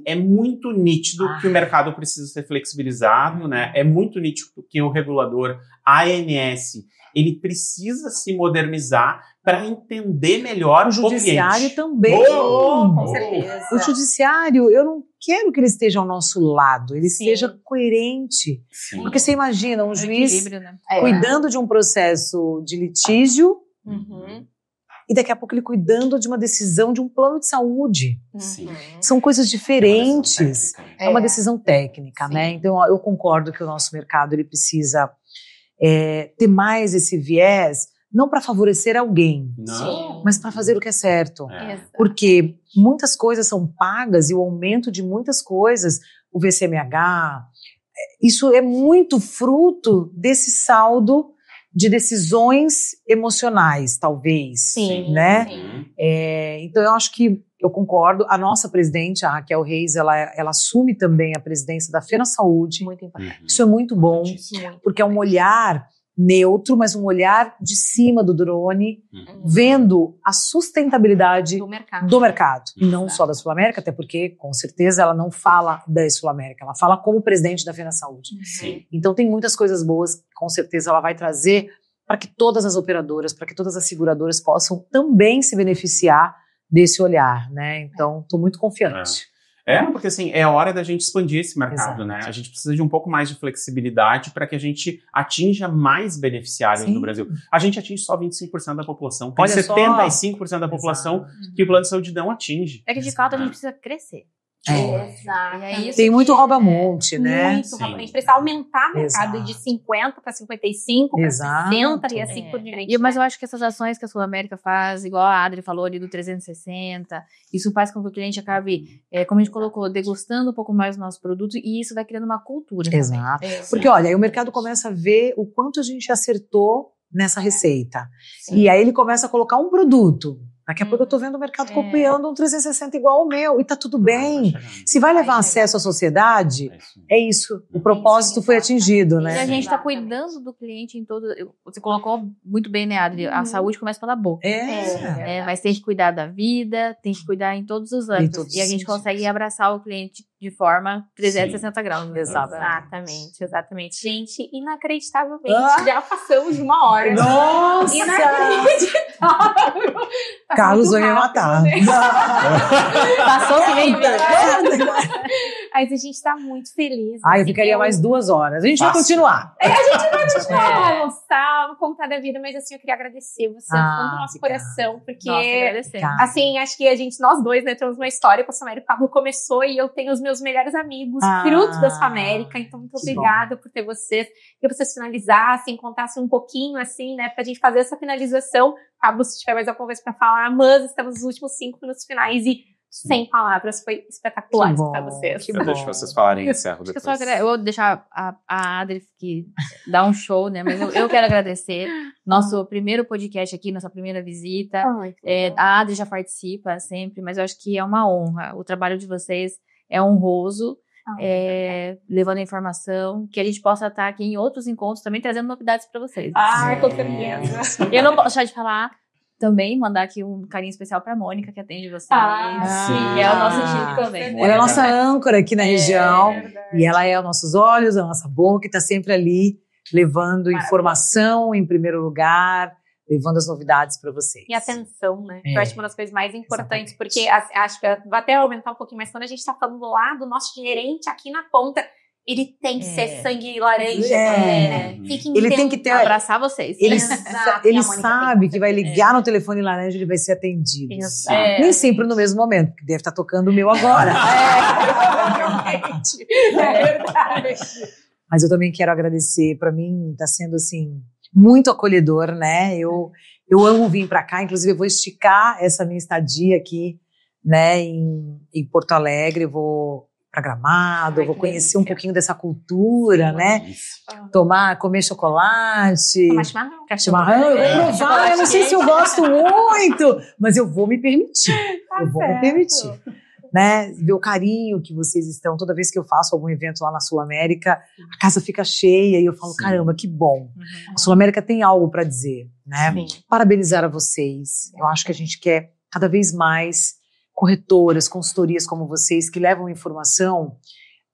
Speaker 2: É muito nítido que o mercado precisa ser flexibilizado, né? É muito nítido que o regulador ANS, ele precisa se modernizar para entender melhor
Speaker 3: O judiciário
Speaker 2: ambiente.
Speaker 3: também.
Speaker 1: Com certeza.
Speaker 3: O judiciário, eu não quero que ele esteja ao nosso lado, ele seja coerente.
Speaker 2: Sim.
Speaker 3: Porque você imagina um juiz
Speaker 4: Equilíbrio, né?
Speaker 3: cuidando de um processo de litígio
Speaker 1: Uhum.
Speaker 3: e daqui a pouco ele cuidando de uma decisão de um plano de saúde.
Speaker 2: Sim.
Speaker 3: São coisas diferentes. É uma decisão técnica,
Speaker 1: Sim.
Speaker 3: né? Então eu concordo que o nosso mercado ele precisa ter mais esse viés, não para favorecer alguém,
Speaker 2: Não.
Speaker 3: mas para fazer o que é certo.
Speaker 1: Exato.
Speaker 3: Porque muitas coisas são pagas e o aumento de muitas coisas, o VCMH, isso é muito fruto desse saldo de decisões emocionais, talvez,
Speaker 1: Sim,
Speaker 3: né?
Speaker 1: sim.
Speaker 3: Então eu acho que eu concordo. A nossa presidente, a Raquel Reis, ela assume também a presidência da Fena Saúde.
Speaker 1: Muito importante.
Speaker 3: Isso é muito bom,
Speaker 1: Muito.
Speaker 3: porque é um olhar neutro, mas um olhar de cima do drone,
Speaker 2: Uhum.
Speaker 3: vendo a sustentabilidade
Speaker 1: Do mercado.
Speaker 3: do mercado. E não
Speaker 1: Exato.
Speaker 3: só da Sul América, até porque, com certeza, ela não fala da Sul América, ela fala como presidente da Fena Saúde.
Speaker 2: Sim.
Speaker 3: Então tem muitas coisas boas que com certeza ela vai trazer para que todas as operadoras, para que todas as seguradoras possam também se beneficiar desse olhar, né? Então estou muito confiante.
Speaker 2: Porque assim, é hora da gente expandir esse mercado,
Speaker 3: Exato.
Speaker 2: né? A gente precisa de um pouco mais de flexibilidade para que a gente atinja mais beneficiários
Speaker 3: Sim.
Speaker 2: no Brasil. A gente atinge só 25% da população. Tem
Speaker 3: Olha só.
Speaker 2: 75% da população que o plano de saúde não atinge.
Speaker 4: É que de fato a gente precisa crescer.
Speaker 1: Exato.
Speaker 4: E é isso
Speaker 3: Tem muito
Speaker 4: que-
Speaker 3: rouba-monte, né?
Speaker 1: Muito,
Speaker 2: Sim.
Speaker 1: a gente precisa aumentar o mercado
Speaker 3: Exato.
Speaker 1: de 50 para 55, para
Speaker 3: Exato.
Speaker 1: 60 e assim por diante.
Speaker 4: Mas eu acho que essas ações que a Sul América faz, igual a Adri falou ali do 360, isso faz com que o cliente acabe, como a gente colocou, degustando um pouco mais do nosso produto e isso vai criando uma cultura.
Speaker 3: Exato.
Speaker 1: É,
Speaker 3: Porque, olha, aí o mercado começa a ver o quanto a gente acertou nessa receita.
Speaker 1: Sim.
Speaker 3: E aí ele começa a colocar um produto. Daqui a pouco eu tô vendo o mercado copiando um 360 igual ao meu. E tá tudo bem. Se vai levar
Speaker 1: Vai
Speaker 3: acesso à sociedade, é isso. O propósito
Speaker 1: Isso,
Speaker 3: foi atingido,
Speaker 4: E
Speaker 3: né?
Speaker 4: a gente está
Speaker 1: Exatamente.
Speaker 4: cuidando do cliente em todo. Você colocou muito bem, né, Adri? A saúde começa pela boca. Mas tem que cuidar da vida, tem que cuidar em todos os âmbitos.
Speaker 3: todos
Speaker 4: E a
Speaker 3: os
Speaker 4: gente
Speaker 3: sentidos.
Speaker 4: consegue abraçar o cliente de forma 360 graus. Né?
Speaker 1: Exatamente, exatamente. Gente, inacreditavelmente,
Speaker 3: Ah!
Speaker 1: já passamos de uma hora.
Speaker 3: Nossa!
Speaker 1: Inacreditável.
Speaker 3: Carlos vai me
Speaker 1: Muito
Speaker 3: matar.
Speaker 1: rápido, né?
Speaker 4: Passou que nem
Speaker 1: Mas a gente tá muito feliz.
Speaker 3: Ai, eu
Speaker 1: assim,
Speaker 3: ficaria mais 2 horas. A gente vai
Speaker 2: Fácil.
Speaker 3: continuar.
Speaker 1: almoçar, contar da vida, mas assim, eu queria agradecer você do fundo do nosso
Speaker 3: obrigada.
Speaker 1: coração, porque
Speaker 4: Nossa, agradecendo.
Speaker 3: Tá.
Speaker 1: assim, acho que nós dois, né, temos uma história com a Sul América. O Pablo começou e eu tenho os meus melhores amigos, fruto da Sul América. Então, muito
Speaker 3: que
Speaker 1: obrigada por ter vocês. Que vocês finalizassem, contassem um pouquinho, assim, né, pra gente fazer essa finalização. Pablo, se tiver mais alguma coisa pra falar, mas estamos nos últimos 5 minutos finais e sem palavras, foi espetacular
Speaker 3: Que bom,
Speaker 1: escutar vocês.
Speaker 3: que
Speaker 2: Eu deixo vocês falarem e encerro
Speaker 4: Acho que
Speaker 2: depois.
Speaker 4: eu vou deixar a Adri que dá um show, né? Mas eu quero agradecer nosso primeiro podcast aqui, nossa primeira visita.
Speaker 1: Ai,
Speaker 4: A Adri já participa sempre, mas eu acho que é uma honra. O trabalho de vocês é honroso, levando a informação, que a gente possa estar aqui em outros encontros também trazendo novidades para vocês.
Speaker 1: com certeza.
Speaker 4: Eu não posso deixar de falar. Também mandar aqui um carinho especial pra Mônica, que atende vocês.
Speaker 1: sim.
Speaker 4: Que é o nosso time também.
Speaker 3: Ela é a nossa âncora aqui na região.
Speaker 1: verdade.
Speaker 3: E ela é os nossos olhos, a nossa boca, e está sempre ali levando informação em primeiro lugar, levando as novidades para vocês.
Speaker 1: E atenção, né? Eu acho uma das coisas mais importantes,
Speaker 3: Exatamente.
Speaker 1: porque acho que vai até aumentar um pouquinho mais quando a gente tá falando lá do nosso gerente aqui na ponta. Ele tem que ser sangue laranja também, né? Fiquem
Speaker 3: Ele tem que ter.
Speaker 4: Abraçar vocês.
Speaker 3: Ele,
Speaker 1: Exato,
Speaker 3: ele
Speaker 1: e a Mônica
Speaker 3: sabe
Speaker 1: tem
Speaker 3: que vai ligar no telefone laranja e ele vai ser atendido.
Speaker 1: Exato.
Speaker 3: Nem sempre no mesmo momento, porque deve estar tocando o meu agora.
Speaker 1: Realmente. É verdade.
Speaker 3: Mas eu também quero agradecer. Para mim está sendo assim muito acolhedor, né? Eu amo vir para cá. Inclusive eu vou esticar essa minha estadia aqui, né? Em Porto Alegre. Eu vou para Gramado, eu vou conhecer um pouquinho dessa cultura, né? Comer chocolate.
Speaker 1: Tomar chimarrão.
Speaker 3: Chimarrão, eu vou provar, eu não sei se eu gosto muito, mas eu vou me permitir. Eu vou me permitir. Né? Ver o carinho que vocês estão, toda vez que eu faço algum evento lá na Sul América, a casa fica cheia e eu falo, caramba, que bom. A Sul América tem algo para dizer, né?
Speaker 1: Sim.
Speaker 3: Parabenizar a vocês. Eu acho que a gente quer cada vez mais corretoras, consultorias como vocês, que levam informação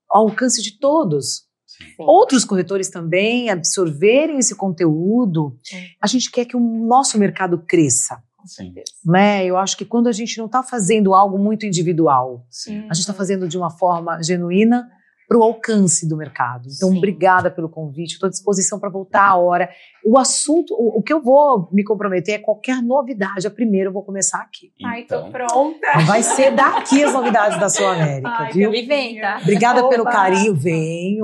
Speaker 3: ao alcance de todos.
Speaker 1: Sim.
Speaker 3: Outros corretores também absorverem esse conteúdo. A gente quer que o nosso mercado cresça.
Speaker 2: Sim.
Speaker 3: Né? Eu acho que quando a gente não está fazendo algo muito individual,
Speaker 2: Sim.
Speaker 3: a gente está fazendo de uma forma genuína para o alcance do mercado. Então,
Speaker 1: Sim.
Speaker 3: obrigada pelo convite, estou à disposição para voltar a hora. O assunto, o que eu vou me comprometer é qualquer novidade. A primeira eu vou começar aqui.
Speaker 1: Ai, tô
Speaker 2: Então,
Speaker 1: pronta.
Speaker 3: Vai ser daqui as novidades da Sul América,
Speaker 1: Ai,
Speaker 3: viu?
Speaker 4: Me vem, tá?
Speaker 3: Obrigada pelo
Speaker 1: Oba!
Speaker 3: carinho. Venho.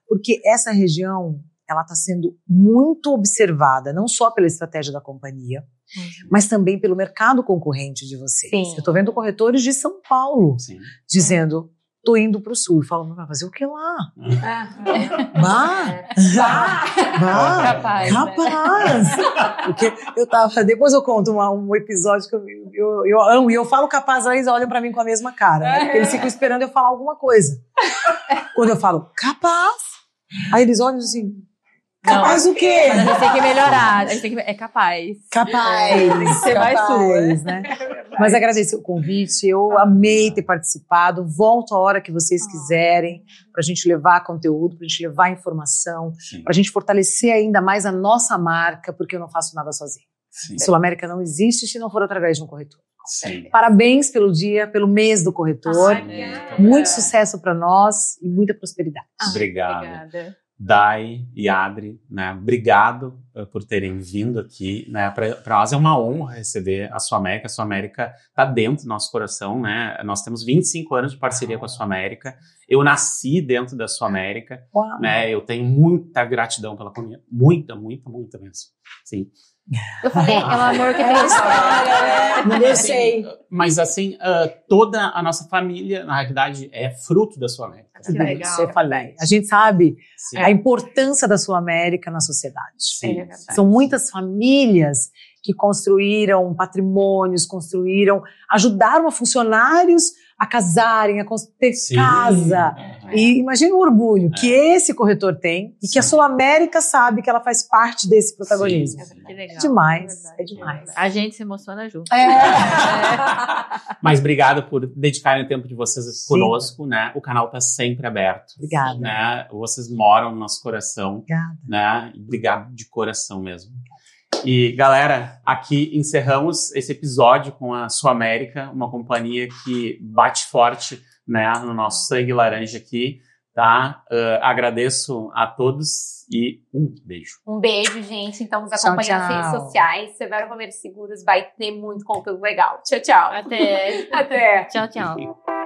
Speaker 3: Porque essa região, ela está sendo muito observada, não só pela estratégia da companhia, mas também pelo mercado concorrente de vocês.
Speaker 1: Sim.
Speaker 3: Eu estou vendo corretores de São Paulo
Speaker 2: sim.
Speaker 3: dizendo, tô indo para o sul. E falam, vai fazer o que lá? Bah,
Speaker 4: Capaz,
Speaker 3: capaz. Porque depois eu conto um episódio que eu amo, e eu falo capaz, eles olham pra mim com a mesma cara, né? Porque eles ficam esperando eu falar alguma coisa. Quando eu falo capaz, aí eles olham assim, capaz o quê?
Speaker 4: Mas a gente tem que melhorar. A gente tem que... É capaz.
Speaker 3: Capaz,
Speaker 4: Você vai
Speaker 3: capaz, né? Mas agradeço o convite, eu amei ter participado, volto a hora que vocês quiserem, pra gente levar conteúdo, pra gente levar informação,
Speaker 2: Sim.
Speaker 3: pra gente fortalecer ainda mais a nossa marca, porque eu não faço nada sozinha.
Speaker 2: Sim.
Speaker 3: Sul América não existe se não for através de um corretor.
Speaker 2: Sim.
Speaker 3: Parabéns pelo dia, pelo mês do corretor, muito sucesso pra nós e muita prosperidade.
Speaker 2: Obrigado.
Speaker 4: Obrigada.
Speaker 2: Dai e Adri, né? Obrigado por terem vindo aqui, né? Para nós é uma honra receber a Sul América. A Sul América está dentro do nosso coração, né? Nós temos 25 anos de parceria com a Sul América. Eu nasci dentro da Sul América,
Speaker 3: Uau.
Speaker 2: né? Eu tenho muita gratidão pela comunidade, muita mesmo. Sim.
Speaker 4: Eu falei, é um amor que tem história.
Speaker 3: Eu sei.
Speaker 2: Mas assim, toda a nossa família, na realidade, é fruto da Sul América.
Speaker 4: Que legal.
Speaker 3: Você falei. A gente sabe
Speaker 2: Sim.
Speaker 3: a importância da Sul América na sociedade.
Speaker 2: Sim.
Speaker 3: São muitas famílias que construíram patrimônios, ajudaram a funcionários a casarem, a ter
Speaker 2: Sim.
Speaker 3: casa. E imagina o orgulho que esse corretor tem e que a Sul América sabe que ela faz parte desse protagonismo.
Speaker 2: Sim.
Speaker 4: Que legal.
Speaker 3: É demais,
Speaker 4: Verdade.
Speaker 3: é demais.
Speaker 4: A gente se emociona junto.
Speaker 2: Mas obrigado por dedicarem o tempo de vocês
Speaker 3: Sim.
Speaker 2: conosco, né? O canal tá sempre aberto.
Speaker 3: Obrigada.
Speaker 2: Né? Vocês moram no nosso coração,
Speaker 3: Obrigada.
Speaker 2: né? Obrigado de coração mesmo. E, galera, aqui encerramos esse episódio com a Sul América, uma companhia que bate forte, né, no nosso sangue laranja aqui, tá? Agradeço a todos e um beijo.
Speaker 1: Um beijo, gente. Então, nos
Speaker 3: Tchau,
Speaker 1: acompanhe nas
Speaker 3: tchau.
Speaker 1: redes sociais. Severo Romero Seguros vai ter muito conteúdo legal. Tchau, tchau.
Speaker 4: Até.
Speaker 1: Até.
Speaker 4: Tchau, tchau.